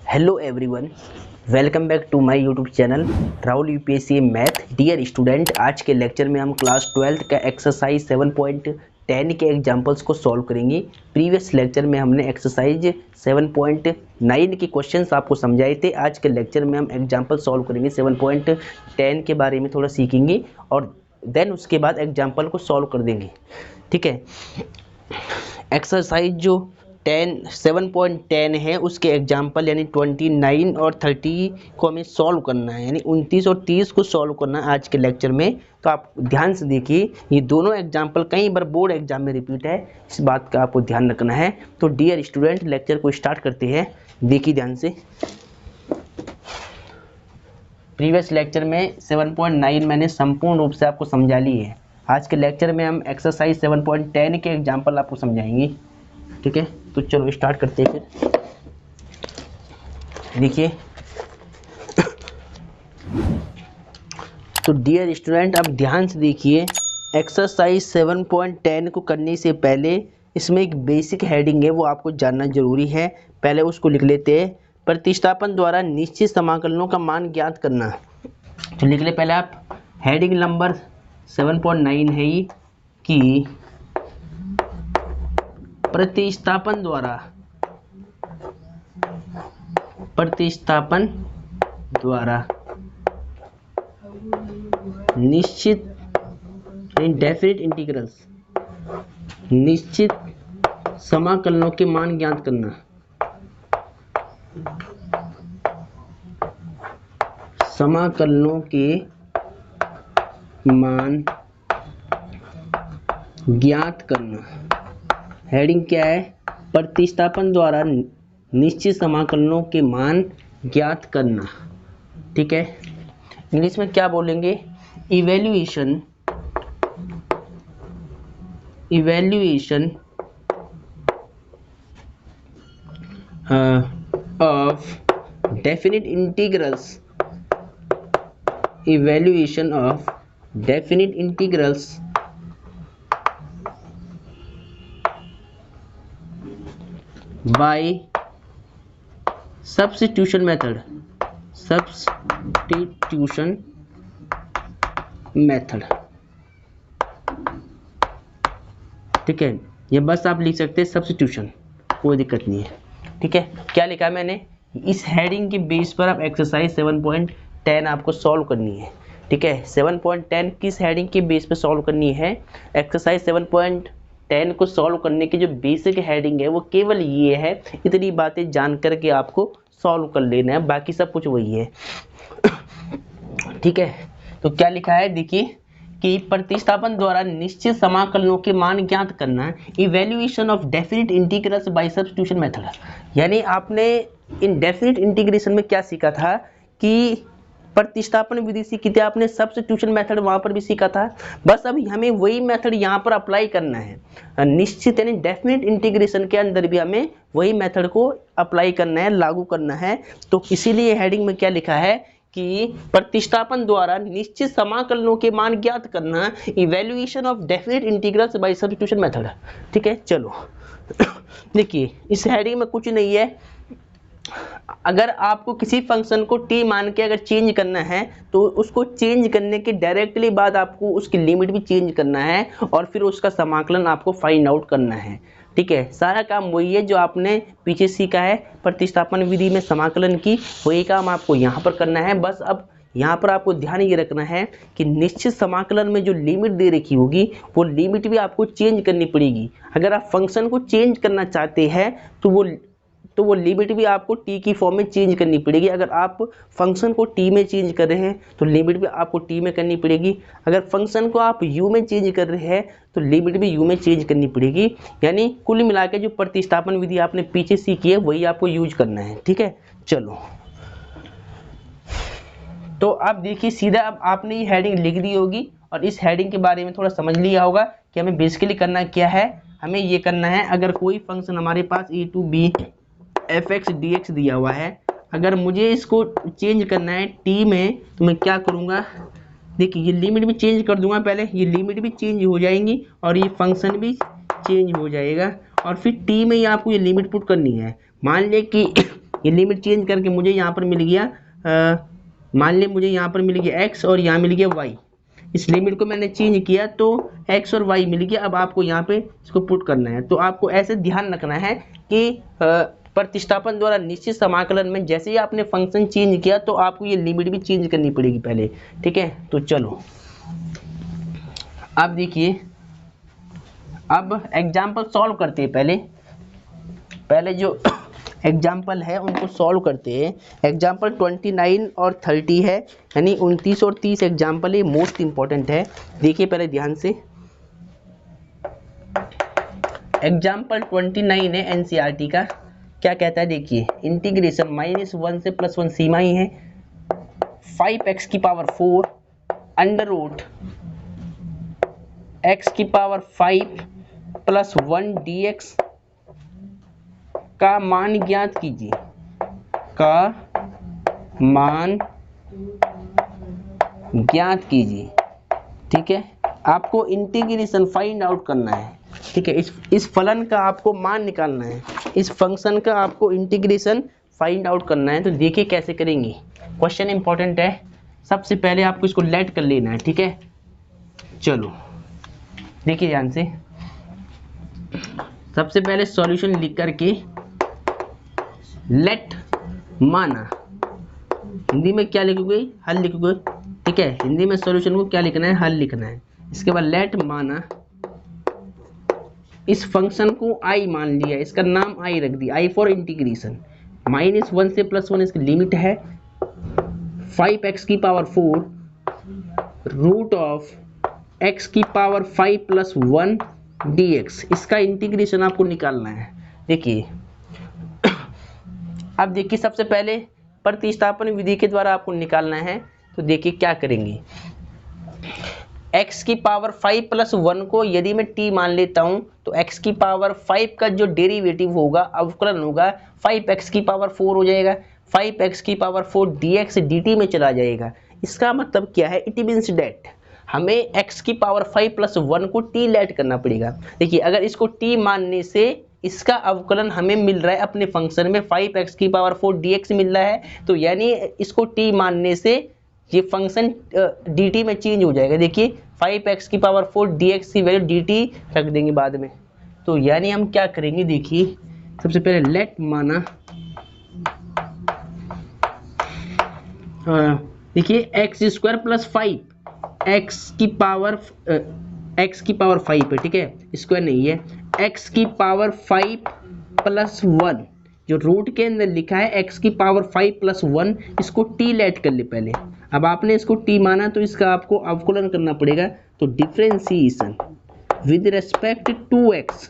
Hello everyone, welcome back to my YouTube channel Rahul UPSC math. Dear student, आज के lecture में हम class 12th का एक्सरसाइज 7.10 के एग्जांपल्स को सॉल्व करेंगे। प्रीवियस लेक्चर में हमने एक्सरसाइज 7.9 के क्वेश्चंस आपको समझाए थे। आज के लेक्चर में हम एग्जांपल सॉल्व करेंगे, 7.10 के बारे में थोड़ा सीखेंगे और देन उसके बाद एग्जाम्पल को सॉल्व कर देंगे। ठीक है, एक्सरसाइज जो 7.10 है उसके एग्जाम्पल यानी 29 और 30 को हमें सॉल्व करना है, यानी 29 और 30 को सॉल्व करना है आज के लेक्चर में। तो आप ध्यान से देखिए, ये दोनों एग्जाम्पल कई बार बोर्ड एग्जाम में रिपीट है, इस बात का आपको ध्यान रखना है। तो डियर स्टूडेंट, लेक्चर को स्टार्ट करते हैं। देखिए ध्यान से, प्रीवियस लेक्चर में 7.9 मैंने संपूर्ण रूप से आपको समझा ली है। आज के लेक्चर में हम एक्सरसाइज 7.10 के एग्जाम्पल आपको समझाएंगे। ठीक है, तो चलो स्टार्ट करते हैं फिर। देखिए, तो डियर स्टूडेंट आप ध्यान से देखिए, एक्सरसाइज 7.10 को करने से पहले इसमें एक बेसिक हेडिंग है, वो आपको जानना जरूरी है। पहले उसको लिख लेते हैं। प्रतिस्थापन द्वारा निश्चित समाकलनों का मान ज्ञात करना। तो लिख ले पहले आप, हेडिंग नंबर 7.9 है ये कि प्रतिस्थापन द्वारा निश्चित समाकलनों के मान ज्ञात करना। समाकलनों के मान ज्ञात करना। हेडिंग क्या है? प्रतिस्थापन द्वारा निश्चित समाकलनों के मान ज्ञात करना। ठीक है, इंग्लिश में क्या बोलेंगे? Evaluation of definite integrals by substitution method। ठीक है, ये बस आप लिख सकते हैं सब्स्टिट्यूशन, कोई दिक्कत नहीं है। ठीक है, क्या लिखा है मैंने? इस हेडिंग के बेस पर आप एक्सरसाइज 7.10 आपको सॉल्व करनी है। ठीक है, 7.10 किस हेडिंग के बेस पर सॉल्व करनी है? एक्सरसाइज 7.10 को सॉल्व करने की जो बेसिक हेडिंग है वो केवल ये है। इतनी बातें जान करके आपको सॉल्व कर लेना है, बाकी सब कुछ वही है। ठीक है, तो क्या लिखा है? देखिए कि प्रतिस्थापन द्वारा निश्चित समाकलनों के मान ज्ञात करना, evaluation of definite integrals by substitution method. यानी आपने इन डेफिनिट इंटीग्रेशन में क्या सीखा था कि प्रतिस्थापन विधि सीखी थी आपने, सब्स्टिट्यूशन मेथड वहां पर भी सीखा था। बस अभी हमें वही मेथड यहाँ पर अप्लाई करना है। निश्चित यानी डेफिनिट इंटीग्रेशन के अंदर भी हमें वही मेथड को अप्लाई करना है, लागू करना है। तो इसीलिए हेडिंग में क्या लिखा है कि प्रतिस्थापन द्वारा निश्चित समाकलनों के मान ज्ञात करना, evaluation of definite integrals by substitution method. ठीक है, चलो देखिए, इस हेडिंग में कुछ नहीं है। अगर आपको किसी फंक्शन को t मान के अगर चेंज करना है तो उसको चेंज करने के डायरेक्टली बाद आपको उसकी लिमिट भी चेंज करना है और फिर उसका समाकलन आपको फाइंड आउट करना है। ठीक है, सारा काम वही है जो आपने पीछे सीखा है प्रतिस्थापन विधि में समाकलन की, वही काम आपको यहाँ पर करना है। बस अब यहाँ पर आपको ध्यान ये रखना है कि निश्चित समाकलन में जो लिमिट दे रखी होगी वो लिमिट भी आपको चेंज करनी पड़ेगी। अगर आप फंक्शन को चेंज करना चाहते हैं तो वो लिमिट भी आपको t की फॉर्म में चेंज करनी पड़ेगी। अगर आप फंक्शन को t में चेंज कर रहे हैं तो लिमिट भी आपको t में करनी पड़ेगी। अगर फंक्शन को आप u में चेंज कर रहे हैं तो लिमिट भी u में चेंज करनी पड़ेगी। यानी कुल मिला के जो प्रतिस्थापन विधि आपने पीछे सीखी है वही आपको यूज करना है। ठीक है, चलो तो आप देखिए, सीधा अब आपने ये हेडिंग लिख दी होगी और इस हेडिंग के बारे में थोड़ा समझ लिया होगा कि हमें बेसिकली करना क्या है। हमें ये करना है, अगर कोई फंक्शन हमारे पास a to b fx dx दिया हुआ है, अगर मुझे इसको चेंज करना है t में तो मैं क्या करूँगा? देखिए, ये लिमिट भी चेंज कर दूंगा। पहले ये लिमिट भी चेंज हो जाएंगी और ये फंक्शन भी चेंज हो जाएगा और फिर t में ही आपको ये लिमिट पुट करनी है। मान ले कि ये लिमिट चेंज करके मुझे यहाँ पर मिल गया मान लिया मुझे यहाँ पर मिल गया x और यहाँ मिल गया y। इस लिमिट को मैंने चेंज किया तो x और y मिल गया। अब आपको यहाँ पे इसको पुट करना है। तो आपको ऐसे ध्यान रखना है कि प्रतिस्थापन द्वारा निश्चित समाकलन में जैसे ही आपने फंक्शन चेंज किया तो आपको ये लिमिट भी चेंज करनी पड़ेगी पहले, ठीक है। तो चलो अब देखिए, अब एग्जाम्पल सॉल्व करते हैं। पहले जो एग्जाम्पल है उनको सॉल्व करते हैं। एग्जाम्पल 29 और 30 है, यानी 29 और 30 एग्जाम्पल ये मोस्ट इंपॉर्टेंट है। देखिए पहले ध्यान से, एग्जाम्पल 29 है एनसीईआरटी का। क्या कहता है देखिए, इंटीग्रेशन -1 से +1 सीमा ही है, 5x⁴ under root x⁵ +1 dx का मान ज्ञात कीजिए, ठीक है। आपको इंटीग्रेशन फाइंड आउट करना है, ठीक है। इस फलन का आपको मान निकालना है, इस फंक्शन का आपको इंटीग्रेशन फाइंड आउट करना है। तो देखिए कैसे करेंगे, क्वेश्चन इंपॉर्टेंट है। सबसे पहले आपको इसको लेट कर लेना है, ठीक है। चलो देखिए ध्यान से, सबसे पहले सॉल्यूशन लिख करके लेट माना, हिंदी में क्या लिखोगे, हल लिखोगे, ठीक है। हिंदी में सॉल्यूशन को क्या लिखना है, हल लिखना है। इसके बाद लेट माना, इस फंक्शन को i मान लिया, इसका नाम i रख दिया, i फॉर इंटीग्रेशन। -1 से +1 इसकी लिमिट है, 5x⁴ root of x⁵ +1 dx, इसका इंटीग्रेशन आपको निकालना है। देखिए अब देखिए, सबसे पहले प्रतिस्थापन विधि के द्वारा आपको निकालना है। तो देखिए क्या करेंगे, x⁵ +1 को यदि मैं t मान लेता हूं तो x⁵ का जो डेरिवेटिव होगा, अवकलन होगा, 5x⁴ हो जाएगा। 5x⁴ dx dt में चला जाएगा। इसका मतलब क्या है, इट मीन्स डेट हमें x⁵ +1 को t लेट करना पड़ेगा। देखिए अगर इसको t मानने से इसका अवकलन हमें मिल रहा है अपने फंक्शन में 5x⁴ dx मिल रहा है, तो यानी इसको t मानने से ये फंक्शन dt में चेंज हो जाएगा। देखिए 5x⁴ dx की वैल्यू dt रख देंगे बाद में। तो यानी हम क्या करेंगे, देखिए सबसे पहले लेट माना, देखिए x² + 5 x⁵ है, ठीक है, स्क्वायर नहीं है, x⁵ +1 जो रूट के अंदर लिखा है x⁵ +1, इसको t लेट कर ले पहले। अब आपने इसको t माना तो इसका आपको अवकलन करना पड़ेगा। तो differentiation with respect to x,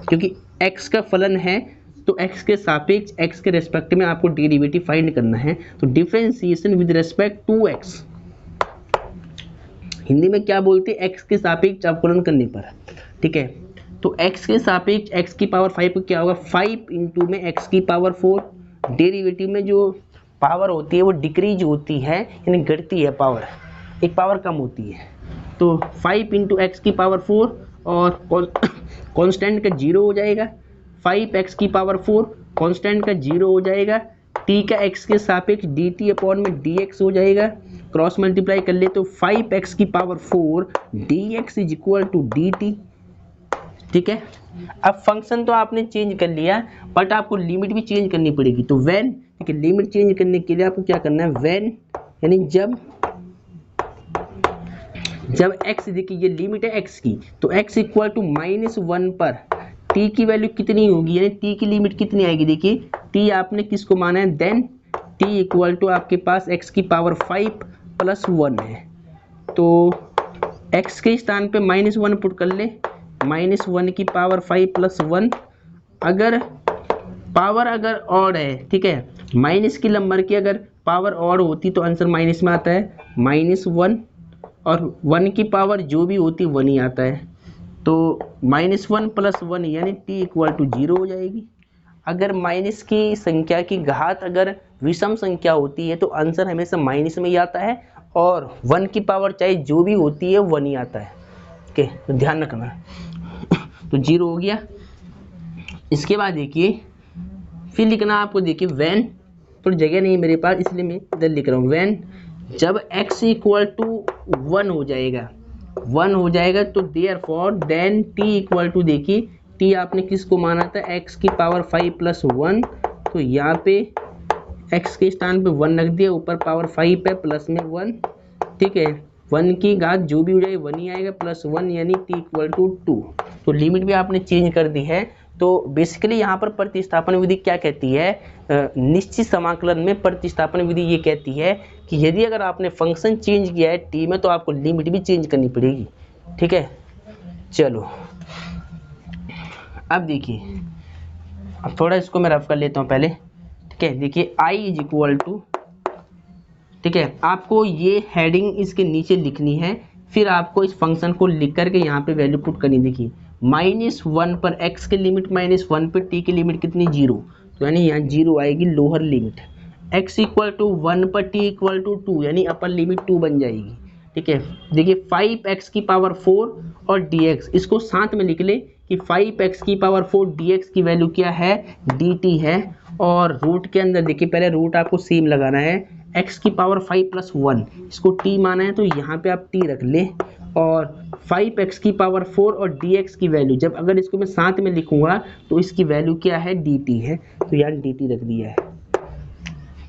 क्योंकि x का फलन है तो x के सापेक्ष x के रेस्पेक्ट में आपको डेरिवेटिव फाइंड करना है। तो differentiation with respect to x, Hindi में क्या बोलते हैं, x के सापेक्ष अवकलन करने पर, ठीक है। तो x के सापेक्ष x⁵ को क्या होगा, 5 इंटू में x⁴, डेरिवेटिव में जो पावर होती है वो डिक्रीज होती है, यानी घटती है पावर, एक पावर कम होती है। तो 5 इंटू x⁴ और कांस्टेंट का 0 हो जाएगा, 5x⁴ कांस्टेंट का 0 हो जाएगा, t का x के सापेक्ष dt अपॉन में dx हो जाएगा, क्रॉस मल्टीप्लाई कर ले तो 5x⁴ dx is equal to dt, ठीक है। अब फंक्शन तो आपने चेंज कर लिया, बट आपको लिमिट भी चेंज करनी पड़ेगी। तो व्हेन, ठीक है, लिमिट चेंज करने के लिए आपको क्या करना है, व्हेन यानी जब x, देखिए ये लिमिट है x की, तो x इक्वल टू -1 पर t की वैल्यू कितनी होगी, यानी t की लिमिट कितनी आएगी। देखिए t आपने किसको माना है, देन t इक्वल टू आपके पास x⁵ +1 है, तो x के स्थान पे -1 पुट कर ले, -1⁵ +1। अगर पावर अगर ऑड है, ठीक है, माइनस की नंबर की अगर पावर ऑड होती तो आंसर माइनस में आता है, -1, और 1 की पावर जो भी होती 1 ही आता है। तो -1 + 1 यानी t इक्वल टू 0 हो जाएगी। अगर माइनस की संख्या की घात अगर विषम संख्या होती है तो आंसर हमेशा माइनस में ही आता है, और 1 की पावर चाहे जो भी होती है 1 ही आता है, ठीक है, तो ध्यान रखना। तो 0 हो गया। इसके बाद देखिए फिर लिखना आपको, देखिए व्हेन थोड़ी जगह नहीं है मेरे पास, इसलिए मैं इधर लिख रहा हूँ। व्हेन जब x इक्वल टू 1 हो जाएगा, 1 हो जाएगा तो therefore then t equal to, देखिए t आपने किसको माना था, x की पावर 5 प्लस 1, तो यहाँ पे x के स्थान पे 1 रख दिया, ऊपर पावर 5 है प्लस में 1, ठीक है। 1 की घात जो भी हो जाए 1 ही आएगा, प्लस 1 यानी t इक्वल टू 2। तो लिमिट भी आपने चेंज कर दी है। तो बेसिकली यहाँ पर प्रतिस्थापन विधि क्या कहती है, निश्चित समाकलन में प्रतिस्थापन विधि ये कहती है कि यदि अगर आपने फंक्शन चेंज किया है t में तो आपको लिमिट भी चेंज करनी पड़ेगी, ठीक है। चलो अब देखिए, अब थोड़ा इसको मैं रफ कर लेता हूँ पहले, ठीक है। देखिए i इज इक्वल टू, ठीक है, आपको ये हेडिंग इसके नीचे लिखनी है, फिर आपको इस फंक्शन को लिख करके यहाँ पे वैल्यू पुट करनी। देखिए -1 पर x की लिमिट, -1 पर t की लिमिट कितनी, 0, तो यानी यहाँ 0 आएगी lower limit. x equal to 1 पर t इक्वल टू 2 यानी अपर लिमिट 2 बन जाएगी, ठीक है। देखिए 5x की पावर 4 और dx, इसको साथ में लिख ले कि 5x की पावर 4 dx की वैल्यू क्या है, dt है। और रूट के अंदर देखिए पहले रूट आपको सेम लगाना है, x की पावर 5 प्लस 1, इसको t माना है तो यहाँ पे आप t रख ले, और 5x की पावर 4 और dx की वैल्यू, जब अगर इसको मैं साथ में लिखूंगा तो इसकी वैल्यू क्या है, dt है, तो यहाँ dt रख दिया है,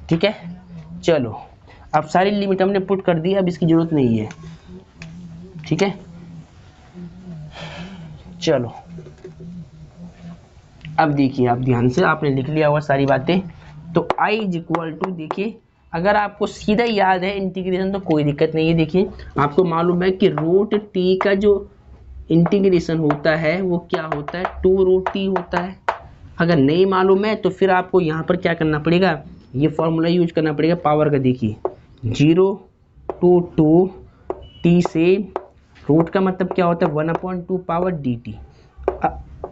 ठीक है। चलो अब सारी लिमिट हमने पुट कर दी, अब इसकी जरूरत नहीं है, ठीक है। चलो अब देखिए, आप ध्यान से आपने लिख लिया हुआ सारी बातें। तो i इज इक्वल टू, देखिए अगर आपको सीधा याद है इंटीग्रेशन तो कोई दिक्कत नहीं है। देखिए आपको मालूम है कि रूट t का जो इंटीग्रेशन होता है वो क्या होता है, 2 रूट t होता है। अगर नहीं मालूम है तो फिर आपको यहाँ पर क्या करना पड़ेगा, ये फॉर्मूला यूज करना पड़ेगा पावर का। देखिए 0 to 2 t से रूट का मतलब क्या होता है, 1/2 पावर dt।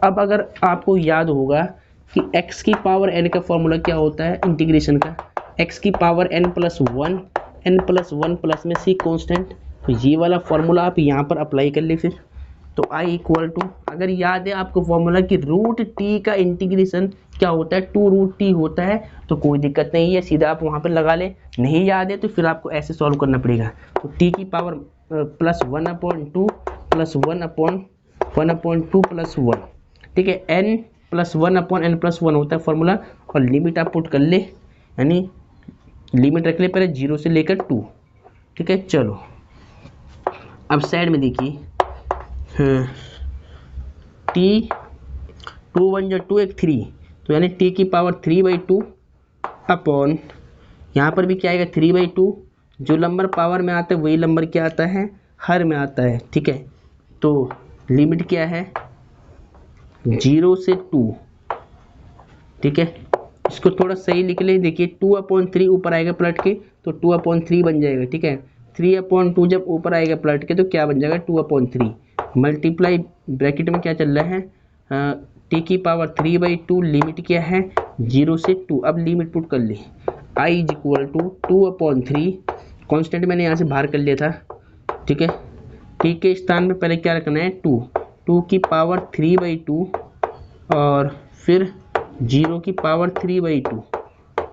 अब अगर आपको याद होगा कि x की पावर n का फॉर्मूला क्या होता है इंटीग्रेशन का, x की power n plus 1, n plus 1 plus में c कांस्टेंट, तो ये वाला फॉर्मूला आप यहाँ पर अप्लाई कर ले। फिर तो i इक्वल टू, अगर याद है आपको फॉर्मूला कि रूट t का इंटीग्रेशन क्या होता है, 2 रूट t होता है, तो कोई दिक्कत नहीं है, सीधा आप वहाँ पर लगा ले। नहीं याद है तो फिर आपको ऐसे सॉल्व करना पड़ेगा। तो t की पावर प्लस 1/2 प्लस 1/2 प्लस 1, ठीक है। n प्लस 1/n प्लस 1 होता है फॉर्मूला, और लिमिट आप पुट कर ले, यानी लिमिट रख ले पहले 0 से लेकर 2, ठीक है। चलो अब साइड में देखिए, t 2 1 जो 2 एक 3, तो यानी t की पावर 3/2 अपॉन, यहाँ पर भी क्या आएगा 3/2, जो नंबर पावर में आता है वही नंबर क्या आता है, हर में आता है, ठीक है। तो लिमिट क्या है 0 से 2, ठीक है। इसको थोड़ा सही लिख ले, देखिए 2/3 ऊपर आएगा पलट के तो 2/3 बन जाएगा, ठीक है। 3/2 जब ऊपर आएगा पलट के तो क्या बन जाएगा 2/3, मल्टीप्लाई ब्रैकेट में क्या चल रहा है, t की पावर 3/2, लिमिट क्या है 0 से 2। अब लिमिट पुट कर ले, i is equal to 2/3, constant मैंने यहाँ से बाहर कर लिया था, ठीक है। t के स्थान में पहले क्या रखना है 2 की पावर 3/2 और फिर 0 की पावर 3/2,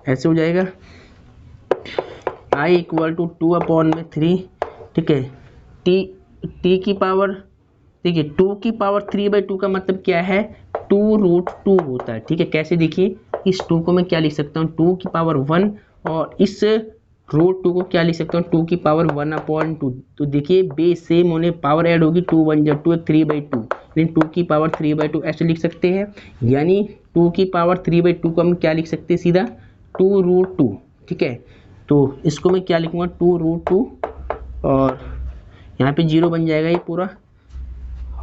ऐसे हो जाएगा। i इक्वल टू 2/3, ठीक है। t की पावर, देखिए 2 की पावर 3/2 का मतलब क्या है 2 रूट 2 होता है, ठीक है। कैसे, देखिए इस 2 को मैं क्या लिख सकता हूँ 2 की पावर 1, और इस रूट 2 को क्या लिख सकता हूँ 2 की पावर 1/2। तो देखिए बेस सेम होने पावर ऐड होगी, 2 1 जब 2 3/2, लेकिन 2 की पावर 3/2 ऐसे लिख सकते हैं। यानी 2 की पावर 3/2 को हम क्या लिख सकते हैं सीधा 2 रूट 2, ठीक है। तो इसको मैं क्या लिखूँगा 2 रूट 2, और यहाँ पे 0 बन जाएगा ये पूरा,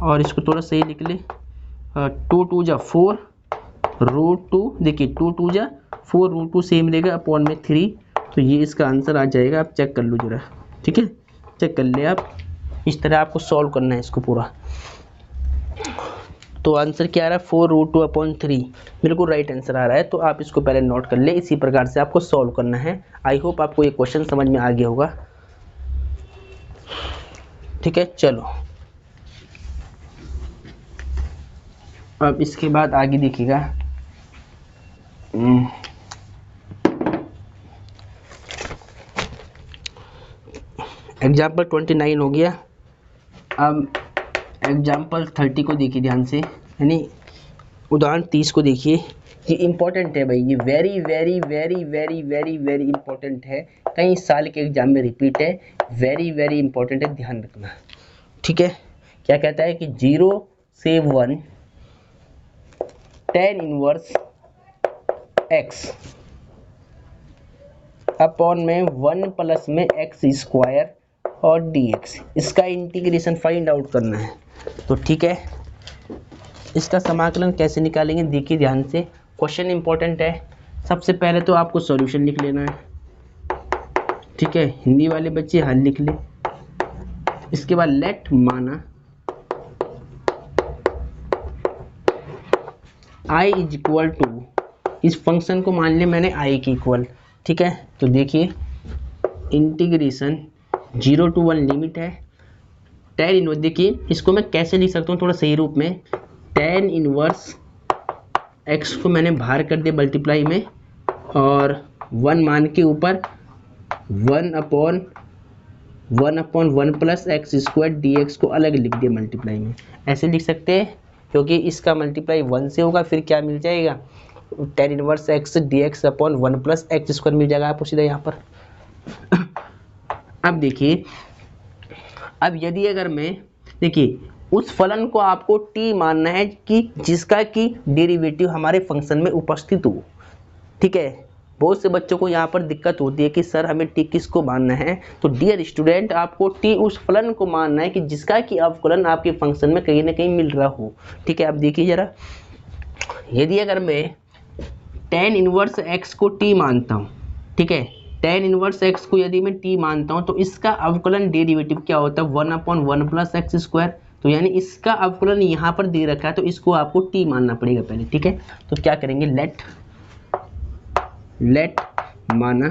और इसको थोड़ा सही लिख ले, 2 2 जा 4 रूट 2, देखिए 2 2 जा 4 रूट 2 सेम रहेगा अपॉन में 3, तो ये इसका आंसर आ जाएगा। आप चेक कर लो जरा, ठीक है, चेक कर ले आप। इस तरह आपको सॉल्व करना है इसको पूरा। तो आंसर क्या आ रहा है 4 रूट 2/3, बिल्कुल राइट आंसर आ रहा है। तो आप इसको पहले नोट कर ले, इसी प्रकार से आपको सॉल्व करना है। आई होप आपको ये क्वेश्चन समझ में आ गया होगा, ठीक है। चलो अब इसके बाद आगे देखिएगा, एग्जाम्पल 29 हो गया। अब एग्जाम्पल 30 को देखिए ध्यान से, यानी उदाहरण 30 को देखिए। ये इम्पोर्टेंट है भाई, ये very very very very very very important है, कई साल के एग्जाम में रिपीट है, वेरी वेरी इंपॉर्टेंट है, ध्यान रखना। ठीक है, क्या कहता है कि 0 से 1 tan इनवर्स x अपॉन में 1 प्लस में x स्क्वायर और dx, इसका इंटीग्रेशन फाइंड आउट करना है। तो ठीक है, इसका समाकलन कैसे निकालेंगे देखिए ध्यान से, क्वेश्चन इंपॉर्टेंट है। सबसे पहले तो आपको सॉल्यूशन लिख लेना है। ठीक है, हिंदी वाले बच्चे हल लिख ले। इसके बाद लेट माना i इज इक्वल टू, इस फंक्शन को मान लिया मैंने i की इक्वल। ठीक है, तो देखिए इंटीग्रेशन 0 to 1 लिमिट है tan इनवर्स, देखिए इसको मैं कैसे लिख सकता हूँ थोड़ा सही रूप में, tan इनवर्स x को मैंने बाहर कर दिया मल्टीप्लाई में, और 1 मान के ऊपर 1 upon 1 plus x square dx को अलग लिख दिया मल्टीप्लाई में। ऐसे लिख सकते हैं क्योंकि इसका मल्टीप्लाई 1 से होगा, फिर क्या मिल जाएगा, tan inverse x dx upon 1 plus x square मिल जाएगा आपको सीधा यहाँ पर। अब देखिए, अब यदि अगर मैं, देखिए उस फलन को आपको t मानना है कि जिसका कि डेरिवेटिव हमारे फंक्शन में उपस्थित हो। ठीक है, बहुत से बच्चों को यहाँ पर दिक्कत होती है कि सर हमें t किसको मानना है, तो डियर स्टूडेंट आपको t उस फलन को मानना है कि जिसका कि अवकलन आपके फंक्शन में कहीं ना कहीं मिल रहा हो। ठीक है, अब देखिए जरा, यदि अगर मैं tan इनवर्स x को t मानता हूँ, ठीक है, tan इनवर्स x को यदि मैं t मानता हूँ तो इसका अवकलन डेरिवेटिव क्या होता है 1 अपॉन 1 प्लस एक्स स्क्वायर। तो यानी इसका अवकलन यहाँ पर दे रखा है तो इसको आपको t मानना पड़ेगा पहले। ठीक है, तो क्या करेंगे, लेट माना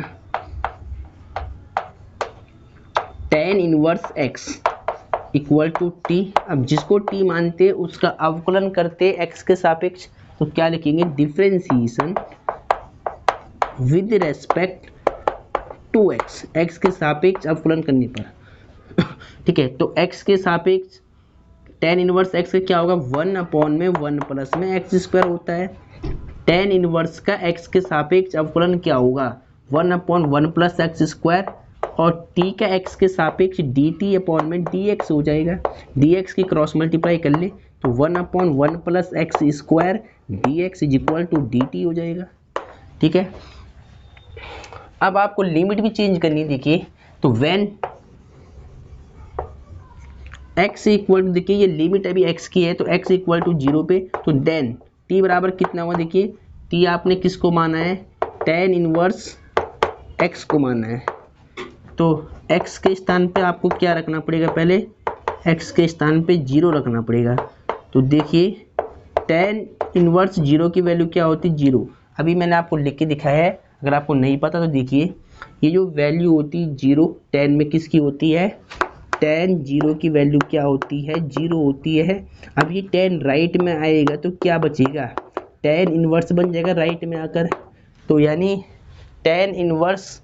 tan inverse x equal to t। अब जिसको t मानते हैं उसका अवकलन करते x के सापेक्ष, तो क्या लिखेंगे, differentiation with respect to x, x के सापेक्ष अवकलन करने पर। ठीक है, तो x के सापेक्ष tan इनवर्स x का क्या होगा, 1 अपॉन में 1 प्लस में एक्स स्क्वायर होता है। tan इनवर्स का x के सापेक्ष अवकलन क्या होगा, 1 अपॉन 1 प्लस एक्स स्क्वायर, और t का x के सापेक्ष dt अपॉन में dx हो जाएगा। dx की क्रॉस मल्टीप्लाई कर ले तो 1 upon 1 plus x square dx is equal to dt हो जाएगा। ठीक है, अब आपको लिमिट भी चेंज करनी है। देखिए तो व्हेन x इक्वल टू, देखिए ये लिमिट अभी x की है तो x इक्वल टू 0 पे, तो देन t बराबर कितना हुआ, देखिए t आपने किसको माना है, tan इनवर्स x को माना है। तो x के स्थान पे आपको क्या रखना पड़ेगा, पहले x के स्थान पे 0 रखना पड़ेगा। तो देखिए tan इनवर्स 0 की वैल्यू क्या होती है, 0। अभी मैंने आपको लिख के दिखाया है, अगर आपको नहीं पता तो देखिए ये जो वैल्यू होती है 0 tan में किसकी होती है, tan 0 की वैल्यू क्या होती है, 0 होती है। अब ये tan राइट में आएगा तो क्या बचेगा, tan इनवर्स बन जाएगा राइट में आकर। तो यानी tan इनवर्स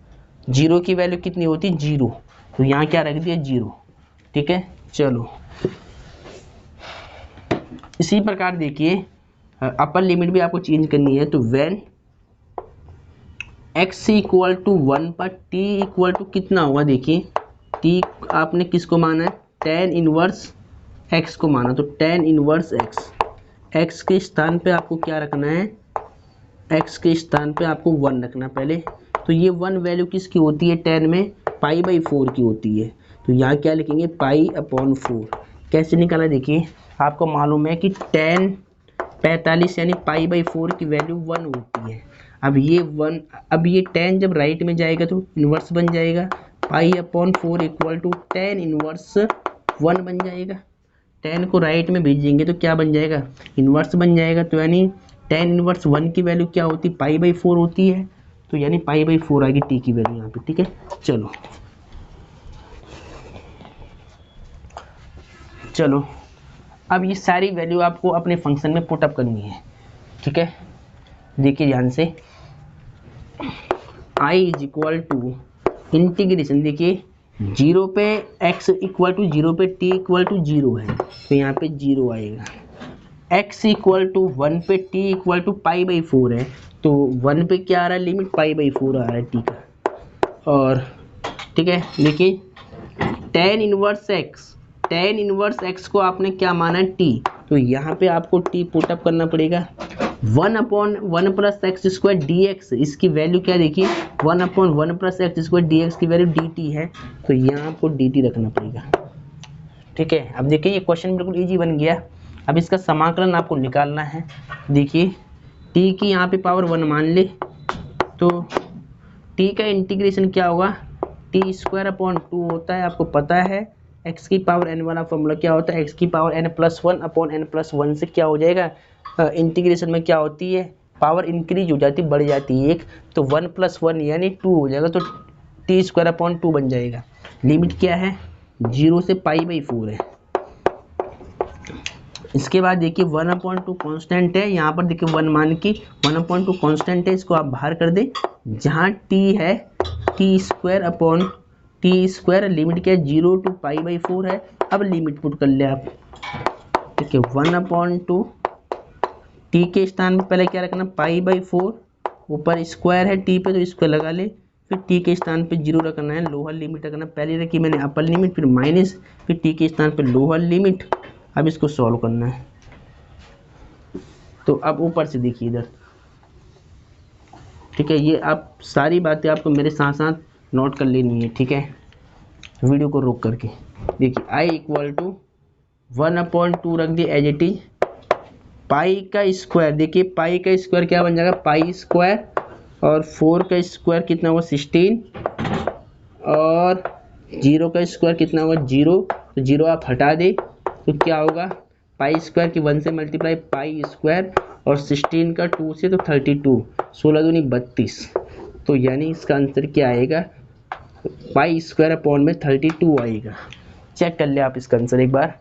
0 की वैल्यू कितनी होती है, 0। तो यहाँ क्या रख दिया, 0। ठीक है, चलो इसी प्रकार देखिए अपर लिमिट भी आपको चेंज करनी है। तो व्हेन x इक्वल टू 1 पर t इक्वल टू कितना होगा, देखिए t आपने किसको माना है, tan इनवर्स x को माना, तो tan इनवर्स x के स्थान पे आपको क्या रखना है, x के स्थान पे आपको 1 रखना पहले। तो ये 1 वैल्यू किसकी होती है, tan में π/4 की होती है। तो यहाँ क्या लिखेंगे, π/4। कैसे निकाला, देखिए आपको मालूम है कि tan 45 यानी π/4 की वैल्यू 1 होती है। अब ये 1, अब ये tan जब राइट में जाएगा तो इन्वर्स बन जाएगा, π/4 इक्वल टू tan इन्वर्स 1 बन जाएगा। tan को राइट में भेजेंगे तो क्या बन जाएगा, इन्वर्स बन जाएगा। तो यानी tan इन्वर्स 1 की वैल्यू क्या होती है, π/4 होती है। तो यानी π/4 आ गई t की वैल्यू यहाँ पे। ठीक है, चलो अब ये सारी वैल्यू आपको अपने फंक्शन में पुट अप करनी है। ठीक है, देखिए ध्यान से, i is equal to integration, देखिए 0 पे x इक्वल टू 0 पे t इक्वल टू 0 है तो यहाँ पे 0 आएगा। x इक्वल टू 1 पे t इक्वल टू π/4 है तो 1 पे क्या आ रहा है, लिमिट π/4 आ रहा है t का। और ठीक है, देखिए tan इनवर्स x को आपने क्या माना है, t, तो यहाँ पे आपको t पुटअप करना पड़ेगा। 1/1 plus x square D x, इसकी वैल्यू क्या देखिए, 1/1 plus x square D x की वैल्यू dt है तो यहाँ आपको dt रखना पड़ेगा। ठीक है, अब देखिए ये क्वेश्चन बिल्कुल इजी बन गया। अब इसका समाकलन आपको निकालना है। देखिए t की यहाँ पे पावर 1 मान ले तो t का इंटीग्रेशन क्या होगा, t² होता है, आपको पता है। x की पावर n वाला फॉर्मूला क्या होता है, x की पावर n+1/n+1 से क्या हो जाएगा, इंटीग्रेशन में क्या होती है, पावर इंक्रीज हो जाती, बढ़ जाती है एक, तो 1+1 यानी 2 हो जाएगा तो t²/2 बन जाएगा। लिमिट क्या है, 0 से π/4 है। इसके बाद देखिए 1/2 कांस्टेंट है, यहाँ पर देखिए 1 मान की 1/2 कांस्टेंट है, इसको आप बाहर कर दे। जहाँ t है t²/t², लिमिट क्या है 0 to π/4 है। अब लिमिट पुट कर ले आप, ठीक है, 1/2 t के स्थान में पहले क्या रखना, π/4, ऊपर स्क्वायर है t पे तो स्क्वायर लगा ले, फिर t के स्थान पे 0 रखना है, लोअर लिमिट रखना। पहले रखी मैंने अपर लिमिट, फिर माइनस, फिर t के स्थान पे लोअर लिमिट। अब इसको सॉल्व करना है तो अब ऊपर से देखिए इधर, ठीक है, ये आप सारी बातें आपको मेरे साथ साथ नोट कर लेनी है, ठीक है, वीडियो को रोक करके। देखिए i इक्वल टू 1/2 रख दिए एज इट इज, पाई का स्क्वायर, देखिए पाई का स्क्वायर क्या बन जाएगा, π² और 4 का स्क्वायर कितना हुआ 16 और 0 का स्क्वायर कितना हुआ 0, तो 0 आप हटा दे तो क्या होगा, π² की 1 से मल्टीप्लाई π² और 16 का 2 से तो 32, 16 दूनी 32, तो यानी इसका आंसर क्या आएगा, π² में 32 आएगा। चेक कर ले आप इसका आंसर एक बार।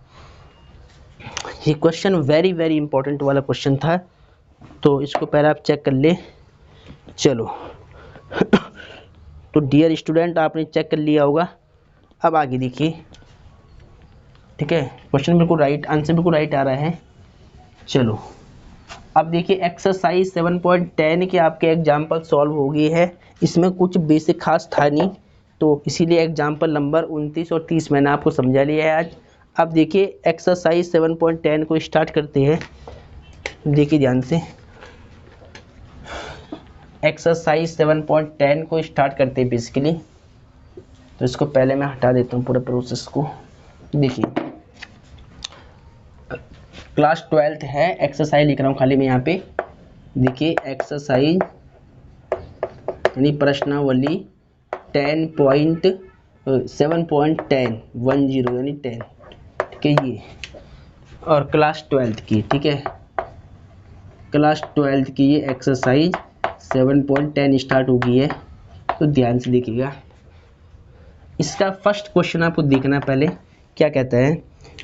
ये क्वेश्चन वेरी वेरी इंपॉर्टेंट वाला क्वेश्चन था तो इसको पहले आप चेक कर ले। चलो तो डियर स्टूडेंट आपने चेक कर लिया होगा। अब आगे देखिए, ठीक है, क्वेश्चन बिल्कुल राइट, आंसर बिल्कुल राइट आ रहा है। चलो अब देखिए एक्सरसाइज 7.10 के आपके एग्जाम्पल सॉल्व हो गए हैं। इसमें कुछ बेसिक खास था नहीं तो इसीलिए एग्जाम्पल नंबर 29 और 30 मैंने आपको समझा लिया है आज। अब देखिए एक्सरसाइज 7.10 को स्टार्ट करते हैं। देखिए ध्यान से, एक्सरसाइज 7.10 को स्टार्ट करते हैं बेसिकली। तो इसको पहले मैं हटा देता हूँ पूरे प्रोसेस को। देखिए क्लास 12th है, एक्सरसाइज लिख रहा हूँ खाली मैं यहाँ पे। देखिए एक्सरसाइज यानी प्रश्नावली 7.10 यानी 10, ठीक है ये, और क्लास 12th की, ठीक है, क्लास 12th की ये एक्सरसाइज 7.10 स्टार्ट हो गई है। तो ध्यान से देखिएगा, इसका फर्स्ट क्वेश्चन आपको देखना पहले क्या कहता है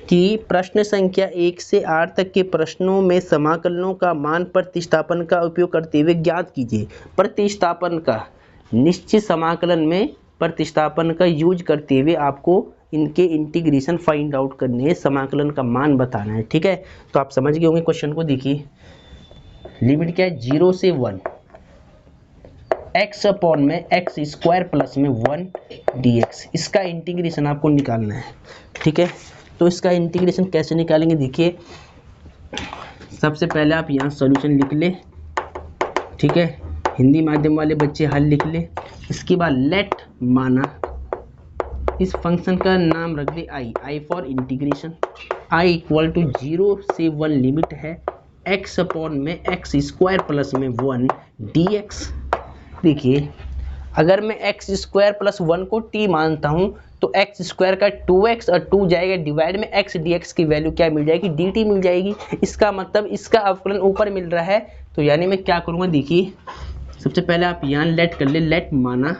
कि प्रश्न संख्या 1 से 8 तक के प्रश्नों में समाकलनों का मान प्रतिस्थापन का उपयोग करते हुए ज्ञात कीजिए। प्रतिस्थापन का, निश्चित समाकलन में प्रतिस्थापन का यूज करते हुए आपको इनके इंटीग्रेशन फाइंड आउट करने हैं, समाकलन का मान बताना है, ठीक है। तो आप समझ गए होंगे क्वेश्चन को। देखिए लिमिट क्या है 0 से 1, x अपॉन में x² प्लस में 1 dx, इसका इंटीग्रेशन आपको निकालना है, ठीक है। तो इसका इंटीग्रेशन कैसे निकालेंगे, देखिए सबसे पहले आप यहाँ सॉल्यूशन लिख ले, ठीक है, हिंदी माध्यम वाले बच्चे हल लिख ले। इसके बाद लेट माना, इस फंक्शन का नाम रख दे i for integration. i equal to 0 से 1 लिमिट है x अपॉन में x² प्लस में 1 dx। देखिए अगर मैं x² प्लस 1 को t मानता हूँ तो x² का 2x और 2 जाएगा डिवाइड में x dx की वैल्यू क्या मिल जाएगी, dt मिल जाएगी। इसका मतलब इसका अवकलन ऊपर मिल रहा है, तो यानी मैं क्या करूँगा, देखिए सबसे पहले आप यहाँ लेट कर ले, लेट माना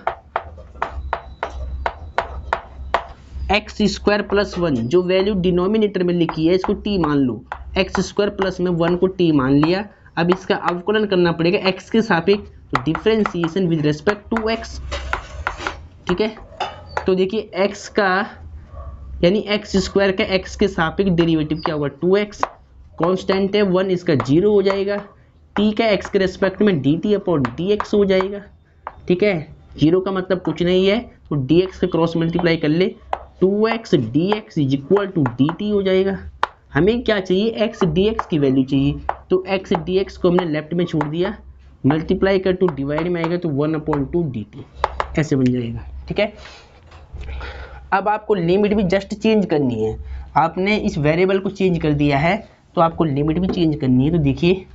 x² प्लस 1, जो वैल्यू डिनोमिनेटर में लिखी है इसको t मान लो, x² प्लस में 1 को t मान लिया। अब इसका अवकलन करना पड़ेगा x के सापेक्ष, तो differentiation with respect to x, ठीक है। तो देखिए x का यानी एक्स स्क्वायर का x के सापेक्ष डेरिवेटिव क्या होगा 2x, कांस्टेंट है 1, इसका 0 हो जाएगा। t का x के रेस्पेक्ट में dt अपॉन dx हो जाएगा। ठीक है, 0 का मतलब कुछ नहीं है, तो dx से क्रॉस मल्टीप्लाई कर ले, 2x dx is equal to dt हो जाएगा। हमें क्या चाहिए, x dx की वैल्यू चाहिए, तो x dx को हमने लेफ्ट में छोड़ दिया, मल्टीप्लाई कर टू डिवाइड में आएगा तो 1/2 dt ऐसे बन जाएगा। ठीक है, अब आपको लिमिट भी जस्ट चेंज करनी है। आपने इस वेरिएबल को चेंज कर दिया है तो आपको लिमिट भी चेंज करनी है। तो देखिए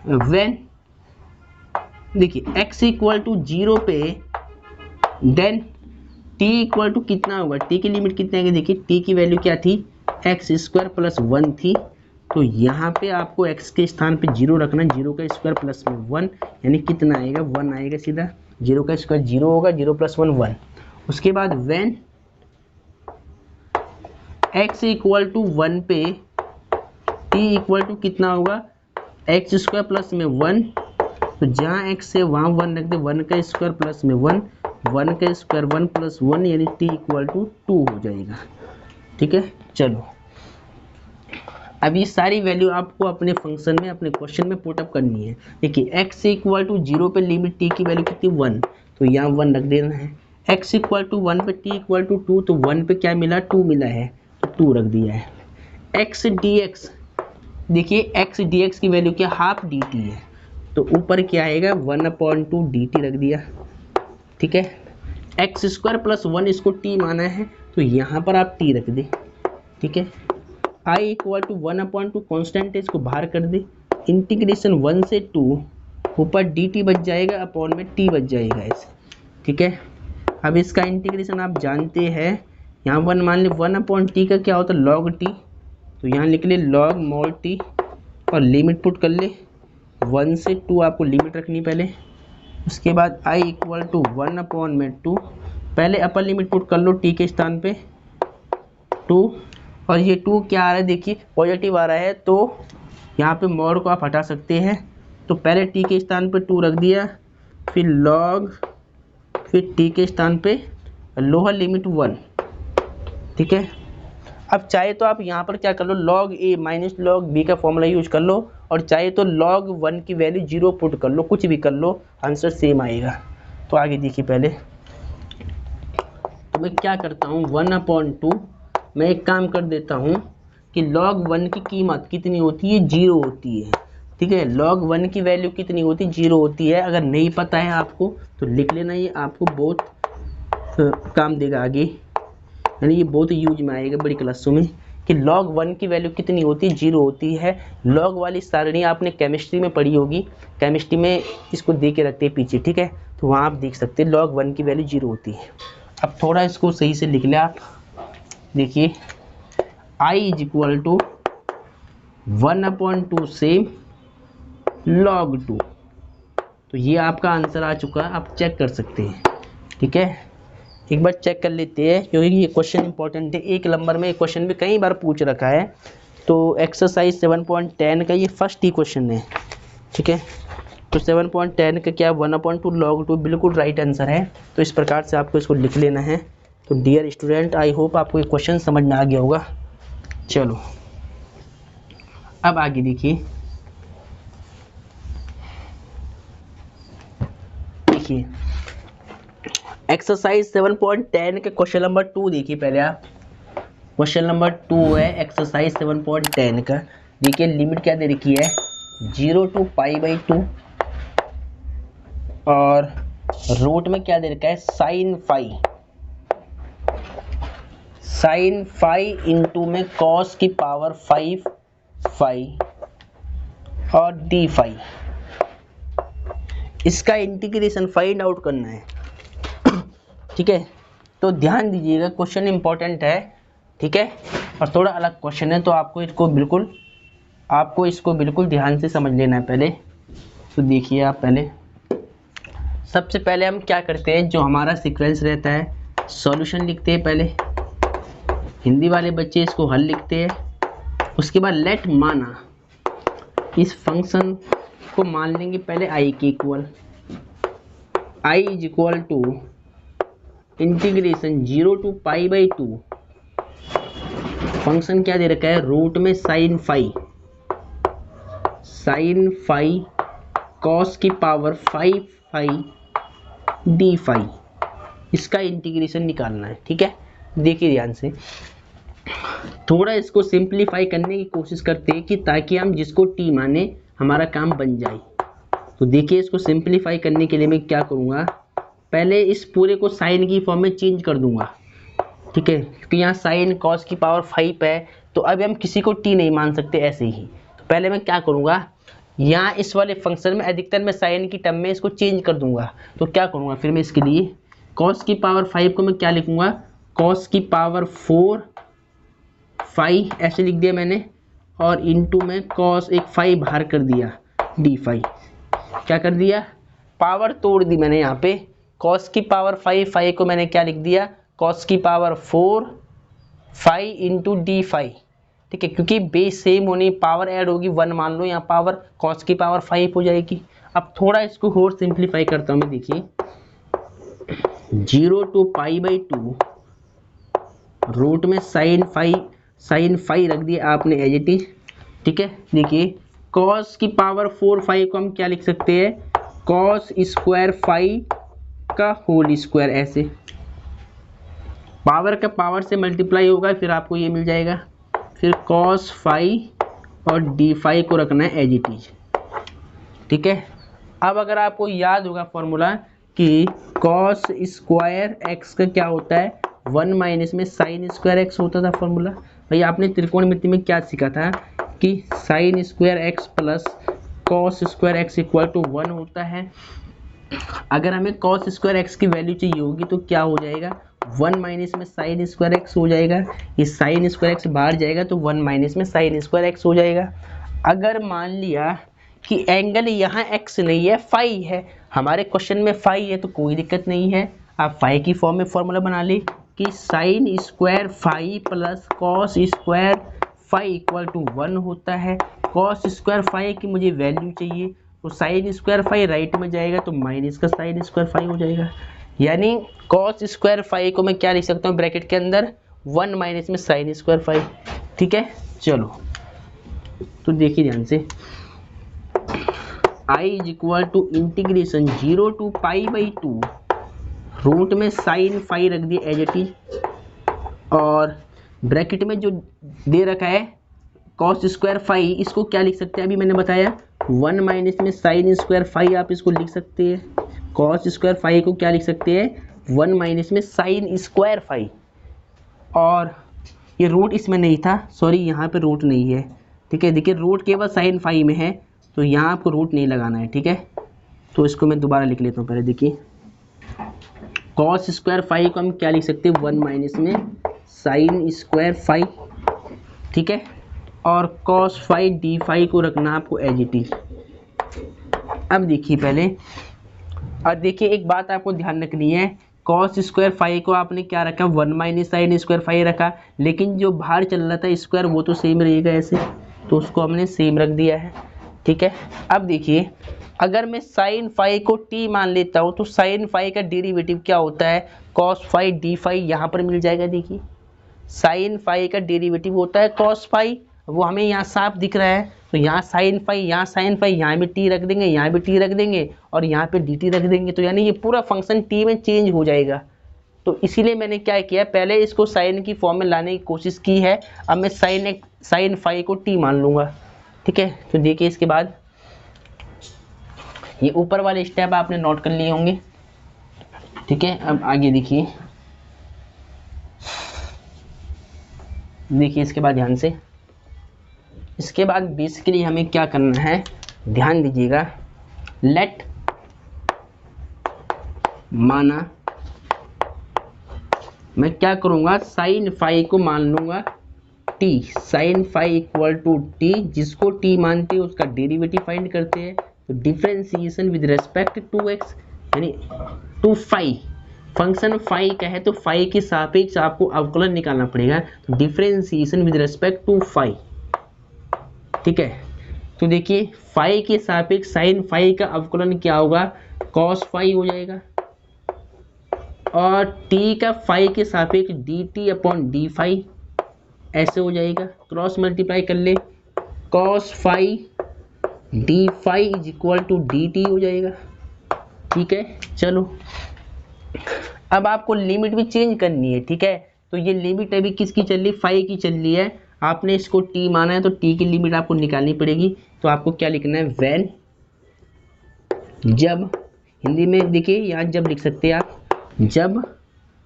व्हेन, देखिए x इक्वल टू 0 पे देन t इक्वल टू कितना होगा, t की लिमिट कितने आएगी, देखिए t की वैल्यू क्या थी, एक्स स्क्वायर प्लस 1 थी, तो यहाँ पे आपको x के स्थान पे 0 रखना, 0 का स्क्वायर प्लस में 1 यानी कितना आएगा, 1 आएगा सीधा, 0 का स्क्वायर 0 होगा, 0 प्लस 1 1। उसके बाद व्हेन x इक्वल टू 1 पे t इक्वल टू कितना होगा, एक्स स्क्वायर प्लस में 1, तो जहाँ x है वहाँ 1 रख दे, 1 का स्क्वायर प्लस में 1, 1 का स्क्वायर 1 प्लस 1 यानी t इक्वल टू 2 हो जाएगा। ठीक है, चलो अब ये सारी वैल्यू आपको अपने फंक्शन में, अपने क्वेश्चन में पुटअप करनी है। देखिए x इक्वल टू 0 पे लिमिट t की वैल्यू कितनी 1, तो यहाँ 1 रख देना है। x इक्वल टू 1 पे t इक्वल टू 2, तो 1 पे क्या मिला, 2 मिला है, तो 2 रख दिया है। x dx, देखिए x dx की वैल्यू क्या, हाफ dt है, तो ऊपर क्या आएगा 1/2 dt रख दिया। ठीक है, एक्स स्क्वायर प्लस 1 इसको t माना है, तो यहाँ पर आप t रख दे। ठीक है, i इक्वल टू 1/2 कॉन्स्टेंट है, इसको बाहर कर दे, इंटीग्रेशन 1 से 2, ऊपर dt बच जाएगा, अपॉन में t बच जाएगा ऐसे। ठीक है, अब इसका इंटीग्रेशन आप जानते हैं, यहाँ 1 मान ले, 1/t का क्या होता है log t, तो यहाँ लिख ले log mod t और लिमिट पुट कर ले, 1 से 2 आपको लिमिट रखनी पहले। उसके बाद i इक्वल टू 1/2, पहले अपर लिमिट पुट कर लो t के स्थान पे 2, और ये 2 क्या आ रहा है, देखिए पॉजिटिव आ रहा है, तो यहाँ पे मॉड को आप हटा सकते हैं, तो पहले t के स्थान पे 2 रख दिया, फिर log, फिर t के स्थान पे लोअर लिमिट 1। ठीक है, अब चाहे तो आप यहाँ पर क्या कर लो, log a minus log b का फॉर्मूला यूज कर लो, और चाहे तो log 1 की वैल्यू 0 पुट कर लो, कुछ भी कर लो, आंसर सेम आएगा। तो आगे देखिए, पहले तो मैं क्या करता हूँ, 1/2 मैं एक काम कर देता हूँ कि log 1 की कीमत कितनी होती है, 0 होती है। ठीक है, log 1 की वैल्यू कितनी होती है, 0 होती है। अगर नहीं पता है आपको तो लिख लेना, ये आपको बहुत काम देगा आगे, यानी ये बहुत यूज में आएगा बड़ी क्लासों में, कि log 1 की वैल्यू कितनी होती है, 0 होती है। log वाली सारणी आपने केमिस्ट्री में पढ़ी होगी, केमिस्ट्री में इसको दे के रखते हैं पीछे। ठीक है, तो वहाँ आप देख सकते हैं log 1 की वैल्यू 0 होती है। अब थोड़ा इसको सही से लिख ले आप, देखिए i इज इक्वल टू 1/2 से log 2, तो ये आपका आंसर आ चुका है, आप चेक कर सकते हैं। ठीक है, एक बार चेक कर लेते हैं, क्योंकि ये क्वेश्चन इंपॉर्टेंट है, एक नंबर में क्वेश्चन भी कई बार पूछ रखा है। तो एक्सरसाइज 7.10 का ये फर्स्ट ही क्वेश्चन है। ठीक है, तो 7.10 का क्या, 1/2 log 2 बिल्कुल राइट आंसर है। तो इस प्रकार से आपको इसको लिख लेना है। तो डियर स्टूडेंट, आई होप आपको ये क्वेश्चन समझ में आ गया होगा। चलो अब आगे देखिए, एक्सरसाइज 7.10 के क्वेश्चन नंबर 2 देखिए पहले आप। क्वेश्चन नंबर 2 है एक्सरसाइज 7.10 का। देखिए लिमिट क्या दे रखी है, 0 to π/2, और रूट में क्या दे रखा है, sin फाई इंटू में cos की पावर 5 फाई और डी फाई। इसका इंटीग्रेशन फाइंड आउट करना है। ठीक है, तो ध्यान दीजिएगा, क्वेश्चन इंपॉर्टेंट है। ठीक है, और थोड़ा अलग क्वेश्चन है, तो आपको इसको बिल्कुल ध्यान से समझ लेना है पहले। तो देखिए आप, पहले सबसे पहले हम क्या करते हैं, जो हमारा सीक्वेंस रहता है, सॉल्यूशन लिखते हैं पहले। हिंदी वाले बच्चे इसको हल लिखते हैं। उसके बाद लेट माना, इस फंक्शन को मान लेंगे पहले i के equal, i is equal to integration 0 to pi by 2, function क्या दे रखा है, रूट में साइन फाई कॉस की पावर 5 फाई डी फाई, इसका इंटीग्रेशन निकालना है। ठीक है, देखिए ध्यान से, थोड़ा इसको सिंप्लीफाई करने की कोशिश करते हैं कि ताकि हम जिसको टी माने हमारा काम बन जाए। तो देखिए, इसको सिंप्लीफाई करने के लिए मैं क्या करूँगा, पहले इस पूरे को साइन की फॉर्म में चेंज कर दूंगा। ठीक है, क्योंकि यहाँ साइन कॉस की पावर 5 है, तो अभी हम किसी को टी नहीं मान सकते ऐसे ही। तो पहले मैं क्या करूँगा, यहाँ इस वाले फंक्शन में अधिकतर मैं साइन की टर्म में इसको चेंज कर दूंगा। तो क्या करूँगा फिर मैं इसके लिए, कॉस की पावर 5 को मैं क्या लिखूँगा, कॉस की पावर 4 फाई ऐसे लिख दिया मैंने, और इंटू में कॉस एक 5 बाहर कर दिया डी फाई। क्या कर दिया, पावर तोड़ दी मैंने यहाँ पे, कॉस की पावर 5 फाई को मैंने क्या लिख दिया, कॉस की power 4 phi into D phi. ठीक है, क्योंकि बेस सेम होनी, पावर ऐड होगी 1 मान लो, यहाँ पावर कॉस की पावर 5 हो जाएगी। अब थोड़ा इसको और सिंप्लीफाई करता हूँ मैं, देखिए 0 टू पाई बाई 2 रूट में साइन फाई रख दिया आपने एज इट इज। ठीक है, देखिए कॉस की पावर 4 फाई को हम क्या लिख सकते हैं, कॉस स्क्वायर फाई का होल स्क्वायर, ऐसे पावर का पावर से मल्टीप्लाई होगा, फिर आपको ये मिल जाएगा। फिर कॉस फाई और डी फाई को रखना है एज इट इज। ठीक है, अब अगर आपको याद होगा फॉर्मूला कि कॉस स्क्वायर एक्स का क्या होता है, 1 माइनस में साइन स्क्वायर एक्स होता था फॉर्मूला। भाई आपने त्रिकोणमिति में क्या सीखा था कि sine square X plus cos square X equal to 1 होता है। अगर हमें कॉस स्क्वायर एक्स की वैल्यू चाहिए होगी तो क्या हो जाएगा, 1 माइनस में साइन स्क्वायर एक्स हो जाएगा, ये साइन स्क्वायर एक्स बाहर जाएगा तो 1 माइनस में साइन स्क्वायर एक्स हो जाएगा। अगर मान लिया कि एंगल यहाँ एक्स नहीं है फाई है, हमारे क्वेश्चन में फाई है, तो कोई दिक्कत नहीं है, आप फाई की फॉर्म में फॉर्मूला बना ले कि sine square phi plus cos square phi equal to 1 होता है। कॉस स्क्वायर फाई की मुझे वैल्यू चाहिए, तो साइन स्क्वायर फाई राइट में जाएगा तो माइनस का साइन स्क्वायर फाई हो जाएगा। यानी कॉस स्क्वायर फाई को मैं क्या लिख सकता हूँ ब्रैकेट के अंदर, 1 माइनस में साइन स्क्वायर फाई। ठीक है, चलो तो देखिए ध्यान से, I is equal to integration 0 to pi by 2 root में साइन फाई रख दिया एज इट इज, और ब्रैकेट में जो दे रखा है कॉस स्क्वायर फाई, इसको क्या लिख सकते हैं, अभी मैंने बताया 1 माइनस में साइन स्क्वायर फाई, आप इसको लिख सकते हैं। कॉस स्क्वायर फाई को क्या लिख सकते हैं, 1 माइनस में साइन स्क्वायर फाई, और ये रूट इसमें नहीं था, सॉरी यहाँ पे रूट नहीं है। ठीक है, देखिए रूट केवल साइन फाई में है, तो यहाँ आपको रूट नहीं लगाना है। ठीक है, तो इसको मैं दोबारा लिख लेता हूँ पहले, देखिए कॉस स्क्वायर फाई को हम क्या लिख सकते हैं, 1 माइनस में साइन स्क्वायर फाई। ठीक है, और कॉस फाई डी फाई को रखना आपको एज इट इज। अब देखिए पहले, और देखिए एक बात आपको ध्यान रखनी है, कॉस स्क्वायर फाई को आपने क्या रखा, 1 माइनस साइन स्क्वायर फाई रखा, लेकिन जो बाहर चल रहा था स्क्वायर वो तो सेम रहेगा ऐसे, तो उसको हमने सेम रख दिया है। ठीक है, अब देखिए अगर मैं साइन फाई को टी मान लेता हूँ तो साइन फाई का डेरिवेटिव क्या होता है, कॉस फाई डी फाई, यहाँ पर मिल जाएगा। देखिए साइन फाई का डेरिवेटिव होता है कॉस फाई, वो हमें यहाँ साफ दिख रहा है, तो यहाँ साइन फाई, यहाँ साइन फाई, यहाँ भी टी रख देंगे, यहाँ भी टी रख देंगे, और यहाँ पे डी टी रख देंगे, तो यानी ये पूरा फंक्शन टी में चेंज हो जाएगा। तो इसीलिए मैंने क्या किया, पहले इसको साइन की फॉर्म में लाने की कोशिश की है, अब मैं साइन फाई को टी मान लूँगा। ठीक है, तो देखिए इसके बाद ये ऊपर वाले स्टेप आपने नोट कर लिए होंगे। ठीक है, अब आगे देखिए, इसके बाद ध्यान से, इसके बाद बेसिकली हमें क्या करना है, ध्यान दीजिएगा, लेट माना मैं क्या करूँगा, साइन फाई को मान लूँगा T, sine phi equal to T, जिसको टी मानते हैं उसका डेरिवेटिव फाइंड करते हैं। तो differentiation with respect to X, यानी टू फाई, फंक्शन फाई का है तो फाई के सापेक्ष आपको अवकलन निकालना पड़ेगा, तो differentiation with respect to phi. ठीक है, तो देखिए फाई के सापेक्ष साइन फाई का अवकलन क्या होगा, कॉस फाई हो जाएगा। और टी का फाई के सापेक्ष D T upon D phi ऐसे हो जाएगा, क्रॉस मल्टीप्लाई कर ले, cos phi D phi is equal to D T हो जाएगा। ठीक है, चलो अब आपको लिमिट भी चेंज करनी है। ठीक है, तो ये लिमिट अभी किसकी चल रही, फाई की चल रही है, आपने इसको टी माना है तो टी की लिमिट आपको निकालनी पड़ेगी। तो आपको क्या लिखना है, व्हेन, जब, हिंदी में देखिए यहाँ जब लिख सकते हैं आप, जब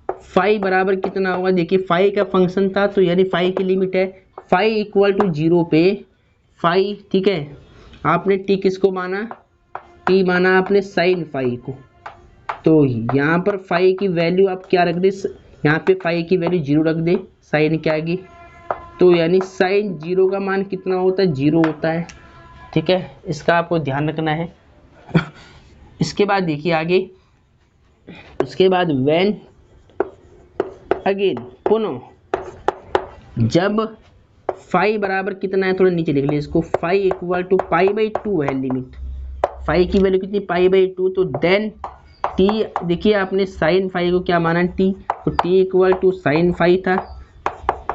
फाई बराबर कितना होगा, देखिए फाई का फंक्शन था तो यानी फाई की लिमिट है फाई इक्वल टू 0 पे फाई। ठीक है, आपने टी किसको माना, टी माना आपने साइन फाई को, तो यहाँ पर फाई की वैल्यू आप क्या रख दे, यहाँ पे फाई की वैल्यू 0 रख दे, साइन क्या आएगी, तो यानी साइन 0 का मान कितना होता है, 0 होता है। ठीक है, इसका आपको ध्यान रखना है। इसके बाद देखिए आगे, उसके बाद व्हेन अगेन पुनः, जब फाई बराबर कितना है, थोड़ा नीचे लिख लिया इसको, phi equal to pi by 2 है लिमिट, फाई की वैल्यू कितनी, पाई बाई 2, तो देन टी, देखिए आपने साइन फाई को क्या माना, टी, तो T equal to sine phi था,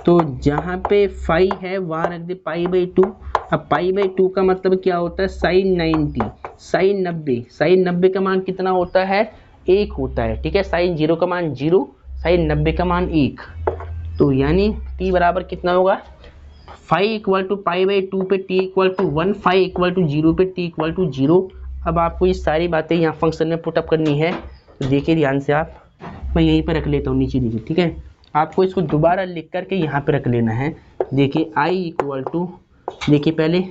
तो जहाँ पे फाई है वहाँ रख दे पाई बाई 2। अब पाई बाई 2 का मतलब क्या होता है, साइन 90, साइन 90, साइन 90 का मान कितना होता है, 1 होता है। ठीक है, साइन 0 का मान 0, साइन 90 का मान 1, तो यानी टी बराबर कितना होगा, phi equal to pi by 2 पे T equal to 1, phi equal to 0 पे टी इक्वल टू 0। अब आपको ये सारी बातें यहाँ फंक्शन में पुटअप करनी है, तो देखिए ध्यान से आप, मैं यहीं पर रख लेता हूँ नीचे नीचे। ठीक है, आपको इसको दोबारा लिख करके यहाँ पे रख लेना है। देखिए आई इक्वल टू, देखिए पहले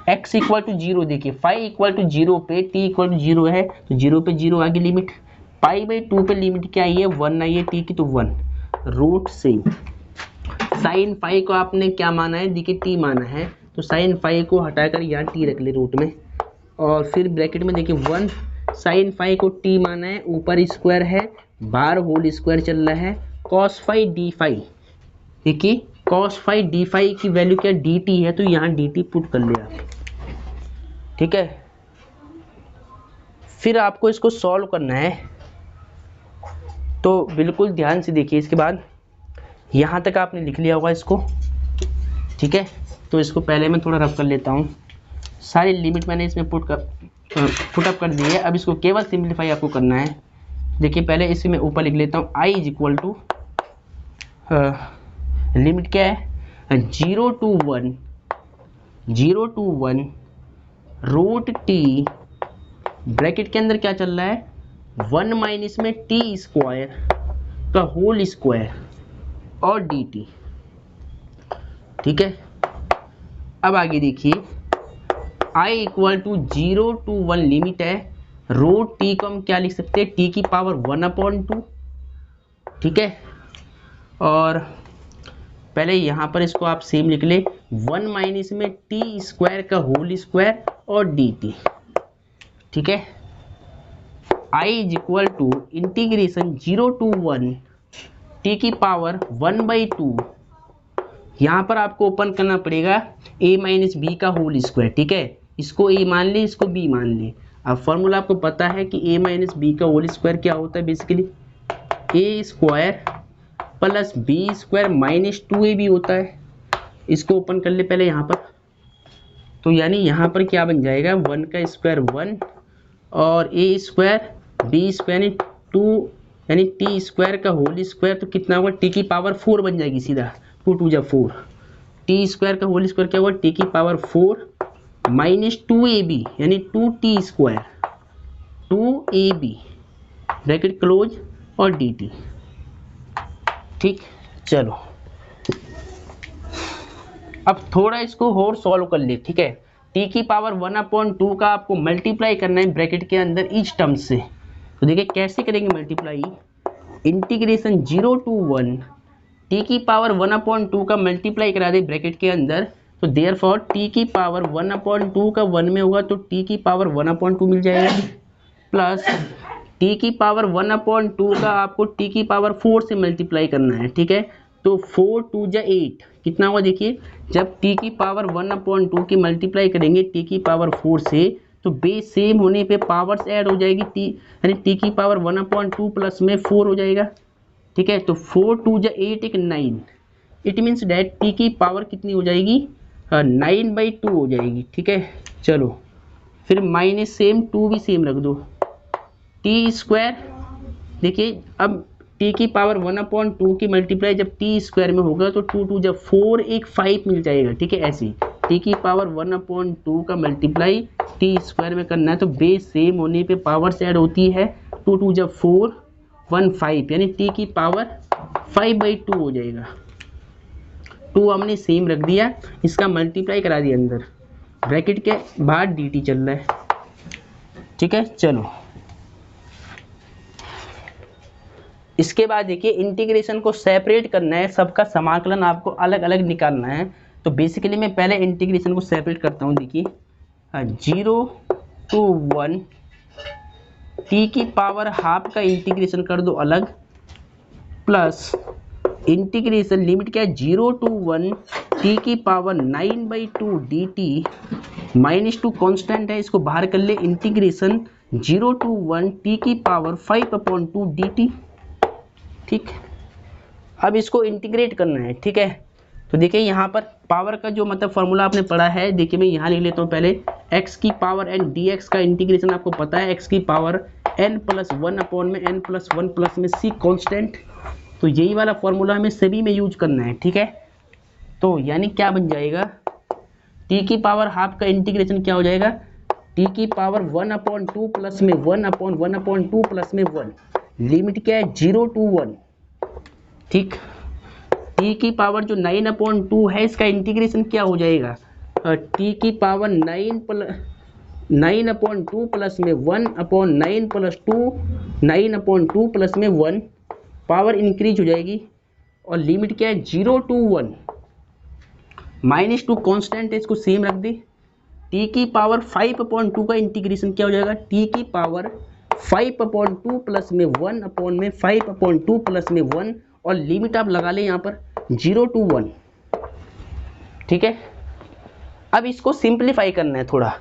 x इक्वल टू 0, देखिए फाई इक्वल टू 0 पे टी इक्वल टू 0 है, तो 0 पे 0 आगे लिमिट, पाई बाई 2 पे लिमिट क्या आई है, 1 आई है टी की, तो 1 रूट से साइन फाई को आपने क्या माना है, देखिए टी माना है, तो साइन फाई को हटाकर यहाँ टी रख ले रूट में, और फिर ब्रैकेट में देखिए 1, साइन फाई को टी माना है, ऊपर स्क्वायर है, बाहर होल स्क्वायर चल रहा है, कॉस फाई डी फाई, देखिए कॉस फाई डी फाई की वैल्यू क्या, डी टी है, तो यहाँ डी टी पुट कर लिया। ठीक है, फिर आपको इसको सॉल्व करना है, तो बिल्कुल ध्यान से देखिए। इसके बाद यहाँ तक आपने लिख लिया होगा इसको। ठीक है, तो इसको पहले मैं थोड़ा रफ कर लेता हूँ, सारी लिमिट मैंने इसमें पुटअप कर दी है। अब इसको केवल सिंप्लीफाई आपको करना है। देखिए पहले इसे मैं ऊपर लिख लेता हूँ, आई इज इक्वल टू, लिमिट क्या है, 0 to 1 रूट टी, ब्रैकेट के अंदर क्या चल रहा है, 1 माइनस में टी स्क्वायर का होल स्क्वायर और डी टी। ठीक है, अब आगे देखिए, i equal to 0 to 1 limit है, रूट टी को हम क्या लिख सकते हैं, टी की पावर 1/2। ठीक है, और पहले यहाँ पर इसको आप सेम लिख ले, 1 माइनस में टी स्क्वायर का होल स्क्वायर और डी टी। ठीक है, i is equal to integration 0 to 1 T की पावर 1/2, यहाँ पर आपको ओपन करना पड़ेगा a माइनस बी का होल स्क्वायर। ठीक है, इसको a मान ले, इसको b मान ले। अब फॉर्मूला आपको पता है कि a माइनस बी का होल स्क्वायर क्या होता है, basically a square plus B square minus 2ab होता है। इसको ओपन कर ले पहले यहाँ पर, तो यानी यहाँ पर क्या बन जाएगा, 1 का स्क्वायर 1 और a स्क्वायर बी स्क्वायर यानी 2 यानी टी स्क्वायर का होल स्क्वायर, तो कितना होगा, टी की पावर 4 बन जाएगी सीधा, 2 2 जा 4, टी स्क्वायर का होल स्क्वायर क्या होगा, टी की पावर 4 माइनस 2ab यानी 2t square 2ab bracket close और dt। ठीक, चलो अब थोड़ा इसको और सॉल्व कर ले। ठीक है, t की पावर 1/2 का आपको मल्टीप्लाई करना है ब्रैकेट के अंदर इच टर्म से। तो देखिए कैसे करेंगे मल्टीप्लाई, इंटीग्रेशन 0 to 1 टी की पावर 1/2 का मल्टीप्लाई करा दे ब्रैकेट के अंदर, तो देयरफॉर टी की पावर 1/2 का 1 में होगा तो टी की पावर 1/2 मिल जाएगा, प्लस टी की पावर 1/2 का आपको टी की पावर 4 से मल्टीप्लाई करना है। ठीक है, तो 4 2 जा 8 कितना होगा, देखिए जब टी की पावर 1/2 की मल्टीप्लाई करेंगे टी की पावर 4 से, तो बेस सेम होने पे पावर्स ऐड हो जाएगी, टी यानी टी की पावर 1/2 प्लस में 4 हो जाएगा। ठीक है, तो 4 2 जा 8 एक 9, इट मीन्स डैट टी की पावर कितनी हो जाएगी 9/2 हो जाएगी। ठीक है, चलो फिर माइनस सेम, टू भी सेम रख दो, टी स्क्वायर। देखिए अब टी की पावर 1/2 की मल्टीप्लाई जब टी स्क्वायर में होगा तो 2 2 जब 4 एक 5 मिल जाएगा। ठीक है, ऐसे ही टी की पावर 1/2 का मल्टीप्लाई टी स्क्वायर में करना है, तो बेस सेम होने पे पावर्स ऐड होती है, 2 2 जब 4 1 5, यानी टी की पावर 5/2 हो जाएगा। 2 हमने सेम रख दिया, इसका मल्टीप्लाई करा दिया अंदर, ब्रैकेट के बाहर dt चल रहा है। ठीक है, चलो इसके बाद देखिए इंटीग्रेशन को सेपरेट करना है, सबका समाकलन आपको अलग अलग निकालना है। तो बेसिकली मैं पहले इंटीग्रेशन को सेपरेट करता हूँ। देखिए 0 to 1 टी की पावर हाफ का इंटीग्रेशन कर दो अलग, प्लस इंटीग्रेशन लिमिट क्या है 0 to 1 टी की पावर 9/2 dt माइनस 2 कॉन्स्टेंट है, इसको बाहर कर ले, इंटीग्रेशन 0 to 1 टी की पावर 5/2 dt। ठीक, अब इसको इंटीग्रेट करना है। ठीक है, तो देखिए यहाँ पर पावर का जो मतलब फॉर्मूला आपने पढ़ा है, देखिए मैं यहाँ लिख लेता हूँ पहले, x की पावर n dx का इंटीग्रेशन आपको पता है, x की पावर n + 1 में n + 1 प्लस में c कांस्टेंट, तो यही वाला फॉर्मूला हमें सभी में यूज करना है। ठीक है, तो यानी क्या बन जाएगा, t की पावर हाफ का इंटीग्रेशन क्या हो जाएगा, t की पावर 1/2 प्लस में 1/1/2 प्लस में 1, लिमिट क्या है 0 to 1। ठीक, t की पावर जो 9/2 है इसका इंटीग्रेशन क्या हो जाएगा, t की पावर 9/2 प्लस में 1/9 + 2 9/2 प्लस में 1, पावर इंक्रीज हो जाएगी, और लिमिट क्या है 0 to 1, -2 कांस्टेंट है, इसको सेम रख दे। t की पावर 5/2 का इंटीग्रेशन क्या हो जाएगा, t की पावर 5/2 प्लस में 1/5/2 प्लस में 1, और लिमिट आप लगा लें यहाँ पर 0 to 1। ठीक है, अब इसको सिंप्लीफाई करना है थोड़ा,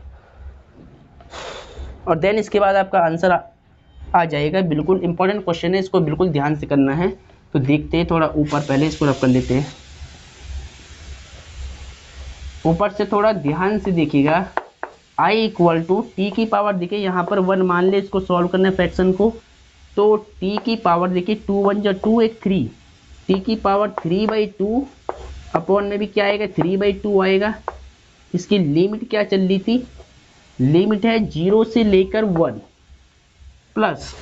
और देन इसके बाद आपका आंसर आ जाएगा। बिल्कुल इंपॉर्टेंट क्वेश्चन है, इसको बिल्कुल ध्यान से करना है। तो देखते हैं, थोड़ा ऊपर पहले इसको रख कर लेते हैं, ऊपर से थोड़ा ध्यान से देखिएगा। i = t की पावर, देखिए यहाँ पर 1 मान ले, इसको सॉल्व करना है फ्रैक्शन को, तो t की पावर देखिए 2 1 जा 2 एक 3, t की पावर 3/2 अपॉन में भी क्या आएगा 3/2 आएगा। इसकी लिमिट क्या चल रही थी, लिमिट है 0 से लेकर 1, प्लस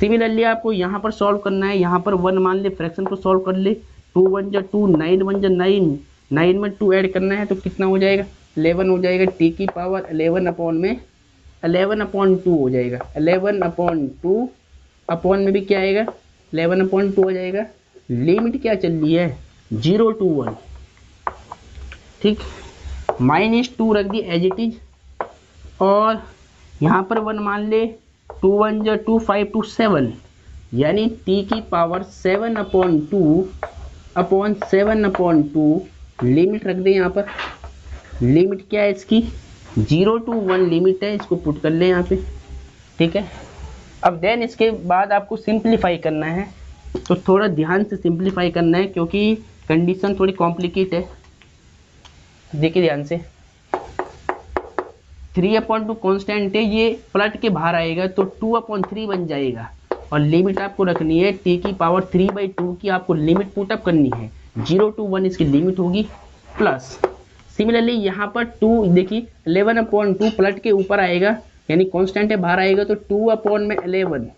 सिमिलरली आपको यहाँ पर सॉल्व करना है, यहाँ पर 1 मान ले, फ्रैक्शन को सॉल्व कर ले, 2 1 जा 2 9 1 जा 9, 9 में 2 ऐड करना है तो कितना हो जाएगा 11 हो जाएगा, t की पावर 11 अपॉन में 11/2 हो जाएगा, 11/2 अपॉन में भी क्या आएगा 11/2 हो जाएगा। लिमिट क्या चल रही है 0 to 1। ठीक, -2 रख दी एज इट इज, और यहाँ पर 1 मान ले, 2 1 जा 2 5 2 7, यानी t की पावर 7/2 अपॉन 7/2, लिमिट रख दे यहाँ पर, लिमिट क्या है इसकी 0 to 1 लिमिट है, इसको पुट कर ले यहाँ पे। ठीक है, अब देन इसके बाद आपको सिंप्लीफाई करना है, तो थोड़ा ध्यान से सिंप्लीफाई करना है क्योंकि कंडीशन थोड़ी कॉम्प्लिकेट है। देखिए ध्यान से, 3/2 कांस्टेंट है, ये पलट के बाहर आएगा तो 2/3 बन जाएगा, और लिमिट आपको रखनी है t की पावर 3/2 की, आपको लिमिट पुटअप करनी है 0 to 1 इसकी लिमिट होगी, प्लस सिमिलरली यहाँ पर 2 देखिए 11/2 पलट के ऊपर आएगा, यानी कांस्टेंट है बाहर आएगा, तो 2/11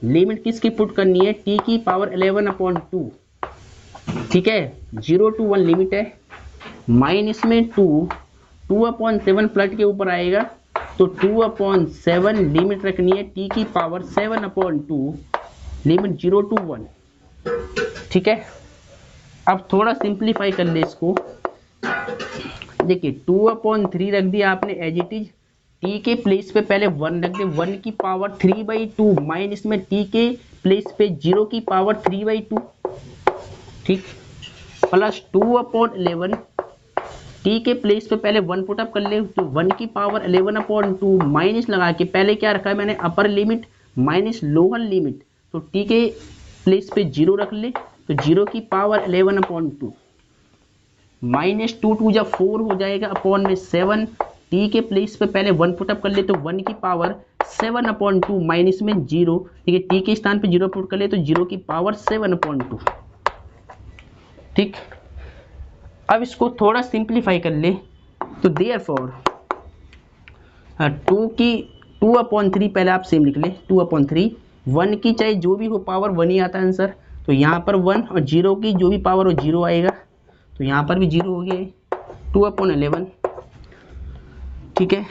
लिमिट किसकी पुट करनी है t की पावर 11/2। ठीक है, 0 to 1 लिमिट है, माइनस में 2/7 पलट के ऊपर आएगा, तो 2/7 लिमिट रखनी है t की पावर 7/2, लिमिट 0 to 1। ठीक है, अब थोड़ा सिंप्लीफाई कर ले इसको। देखिए 2/3 रख दिया आपने एज इट इज, t के प्लेस पे पहले 1 रख दे, 1 की पावर 3/2 माइनस में t के प्लेस पे 0 की पावर 3/2। ठीक, प्लस 2/11 टी के प्लेस पे पहले 1 पुटअप कर ले, तो 1 की पावर 11/2 माइनस लगा के पहले क्या रखा है मैंने, upper limit minus lower limit, तो टी के प्लेस पे 0 रख ले, तो 0 की पावर 11/2 माइनस 2 2 जा 4 हो जाएगा अपॉन में 7। टी के प्लेस पे पहले 1 पुटअप कर ले, तो 1 की पावर 7/2 माइनस में 0, ठीक है, टी के स्थान पे 0 पुट कर ले, तो 0 की पावर 7/2। ठीक, अब इसको थोड़ा सिंप्लीफाई कर ले, तो देयरफॉर 2/3 पहले आप सेम लिख ले, 2/3, 1 की चाहे जो भी हो पावर 1 ही आता है आंसर, तो यहाँ पर 1, और 0 की जो भी पावर हो 0 आएगा, तो यहाँ पर भी 0 हो गया, 2/11। ठीक है,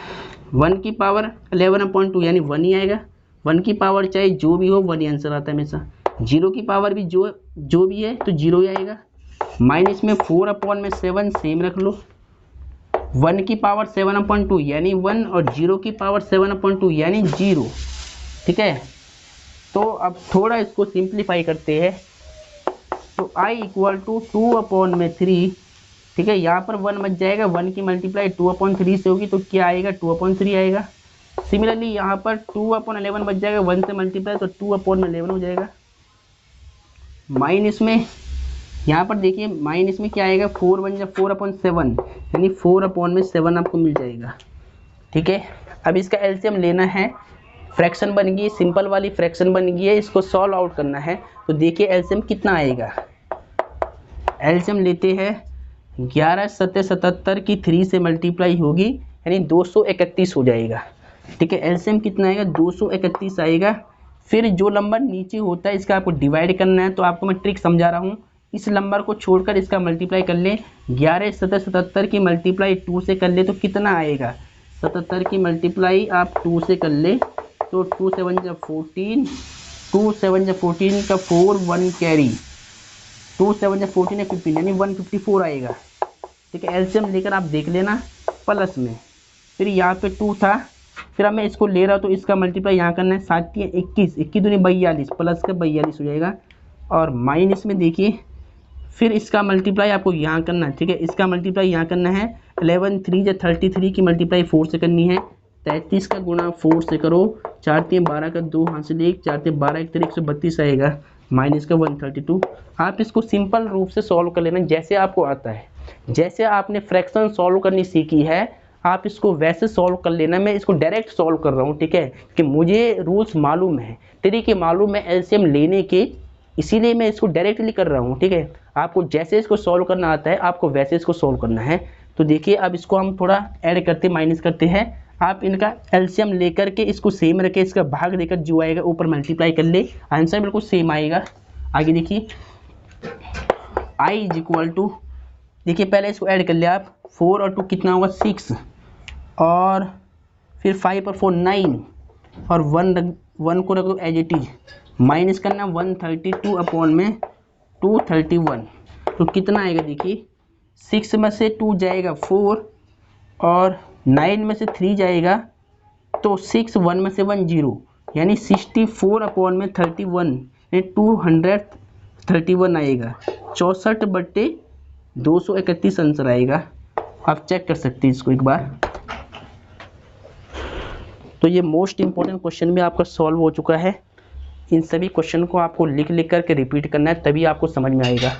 1 की पावर 11/2 यानी 1 ही आएगा, 1 की पावर चाहे जो भी हो 1 ही आंसर आता है हमेशा, 0 की पावर भी जो भी है तो 0 ही आएगा, माइनस में 4/7 सेम रख लो, 1 की पावर 7/2 यानी 1, और 0 की पावर 7/2 यानी 0। ठीक है, तो अब थोड़ा इसको सिंप्लीफाई करते हैं, तो i = 2/3। ठीक है, यहाँ पर 1 बच जाएगा, 1 की मल्टीप्लाई 2/3 से होगी, तो क्या आएगा, 2/3 आएगा। सिमिलरली यहाँ पर 2/11 बच जाएगा, 1 से मल्टीप्लाई, तो 2/11 हो जाएगा। माइनस में यहाँ पर देखिए, माइनस में क्या आएगा, 4 बन जाए 4/7 यानी 4/7 आपको मिल जाएगा। ठीक है, अब इसका एलसीएम लेना है, फ्रैक्शन बन गई, सिंपल वाली फ्रैक्शन बन गई है, इसको सॉल्व आउट करना है। तो देखिए एलसीएम कितना आएगा, एलसीएम लेते हैं, 11 7 77 की 3 से मल्टीप्लाई होगी यानी 231 हो जाएगा। ठीक है, एलसीएम कितना आएगा, 231 आएगा। फिर जो नंबर नीचे होता है इसका आपको डिवाइड करना है, तो आपको मैं ट्रिक समझा रहा हूँ, इस नंबर को छोड़कर इसका मल्टीप्लाई कर ले, 11 7 77 की मल्टीप्लाई 2 से कर ले तो कितना आएगा, 77 की मल्टीप्लाई आप 2 से कर ले, तो 2 7 जा 14, 2 7 जा 14 का 4 1 कैरी, 2 7 जा 14 है 15 यानी 154 आएगा। ठीक है, एलसीएम लेकर आप देख लेना प्लस में, फिर यहाँ पे 2 था, फिर अब मैं इसको ले रहा हूँ तो इसका मल्टीप्लाई यहाँ करना है, 7 की 21, 21 दूनी 42, प्लस का 42 हो जाएगा, और माइनस में देखिए फिर इसका मल्टीप्लाई आपको यहाँ करना है। ठीक है, इसका मल्टीप्लाई यहाँ करना है, 11 3 या 33 की मल्टीप्लाई 4 से करनी है, 33 का गुणा 4 से करो, 4 3 12 का 2 हाथ से ले, 4 3 12 1 132 आएगा, माइनस का 132। आप इसको सिंपल रूप से सॉल्व कर लेना जैसे आपको आता है, जैसे आपने फ्रैक्शन सॉल्व करनी सीखी है आप इसको वैसे सॉल्व कर लेना। मैं इसको डायरेक्ट सॉल्व कर रहा हूँ, ठीक है, कि मुझे रूल्स मालूम है, तरीके मालूम है एलसीएम लेने के, इसीलिए मैं इसको डायरेक्टली कर रहा हूँ। ठीक है, आपको जैसे इसको सॉल्व करना आता है आपको वैसे इसको सॉल्व करना है। तो देखिए अब इसको हम थोड़ा ऐड करते माइनस करते हैं, आप इनका एलसीएम लेकर के इसको सेम रखे, इसका भाग देकर जो आएगा ऊपर मल्टीप्लाई कर ले, आंसर बिल्कुल सेम आएगा। आगे देखिए i = देखिए पहले इसको ऐड कर लिया आप, 4 और 2 कितना होगा 6, और फिर 5 और 4 9, और 1 को रख दो एज इट इज, माइनस करना 132 अपॉन में 231, तो कितना आएगा देखिए, 6 में से 2 जाएगा 4 और 9 में से 3 जाएगा तो 6, 1 में से 1 0 यानी 64 अपॉन में 31 यानी 231 आएगा, 64/231 आंसर आएगा। आप चेक कर सकते हैं इसको एक बार। तो ये मोस्ट इंपॉर्टेंट क्वेश्चन भी आपका सॉल्व हो चुका है। इन सभी क्वेश्चन को आपको लिख लिख करके रिपीट करना है, तभी आपको समझ में आएगा।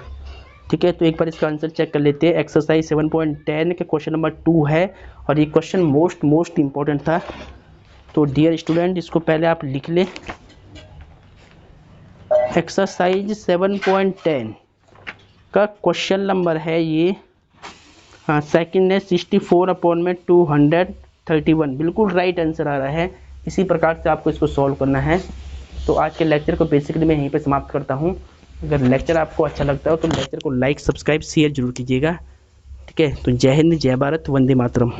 ठीक है, तो एक बार इसका आंसर चेक कर लेते हैं। एक्सरसाइज 7.10 के क्वेश्चन नंबर 2 है और ये क्वेश्चन मोस्ट इंपॉर्टेंट था। तो डियर स्टूडेंट इसको पहले आप लिख ले। एक्सरसाइज 7.10 का क्वेश्चन नंबर है ये, हाँ सेकंड है, 64 अपॉन में 231, बिल्कुल राइट आंसर आ रहा है। इसी प्रकार से आपको इसको सॉल्व करना है। तो आज के लेक्चर को बेसिकली मैं यहीं पे समाप्त करता हूँ। अगर लेक्चर आपको अच्छा लगता हो तो लेक्चर को लाइक सब्सक्राइब शेयर जरूर कीजिएगा। ठीक है, तो जय हिंद, जय भारत, वंदे मातरम।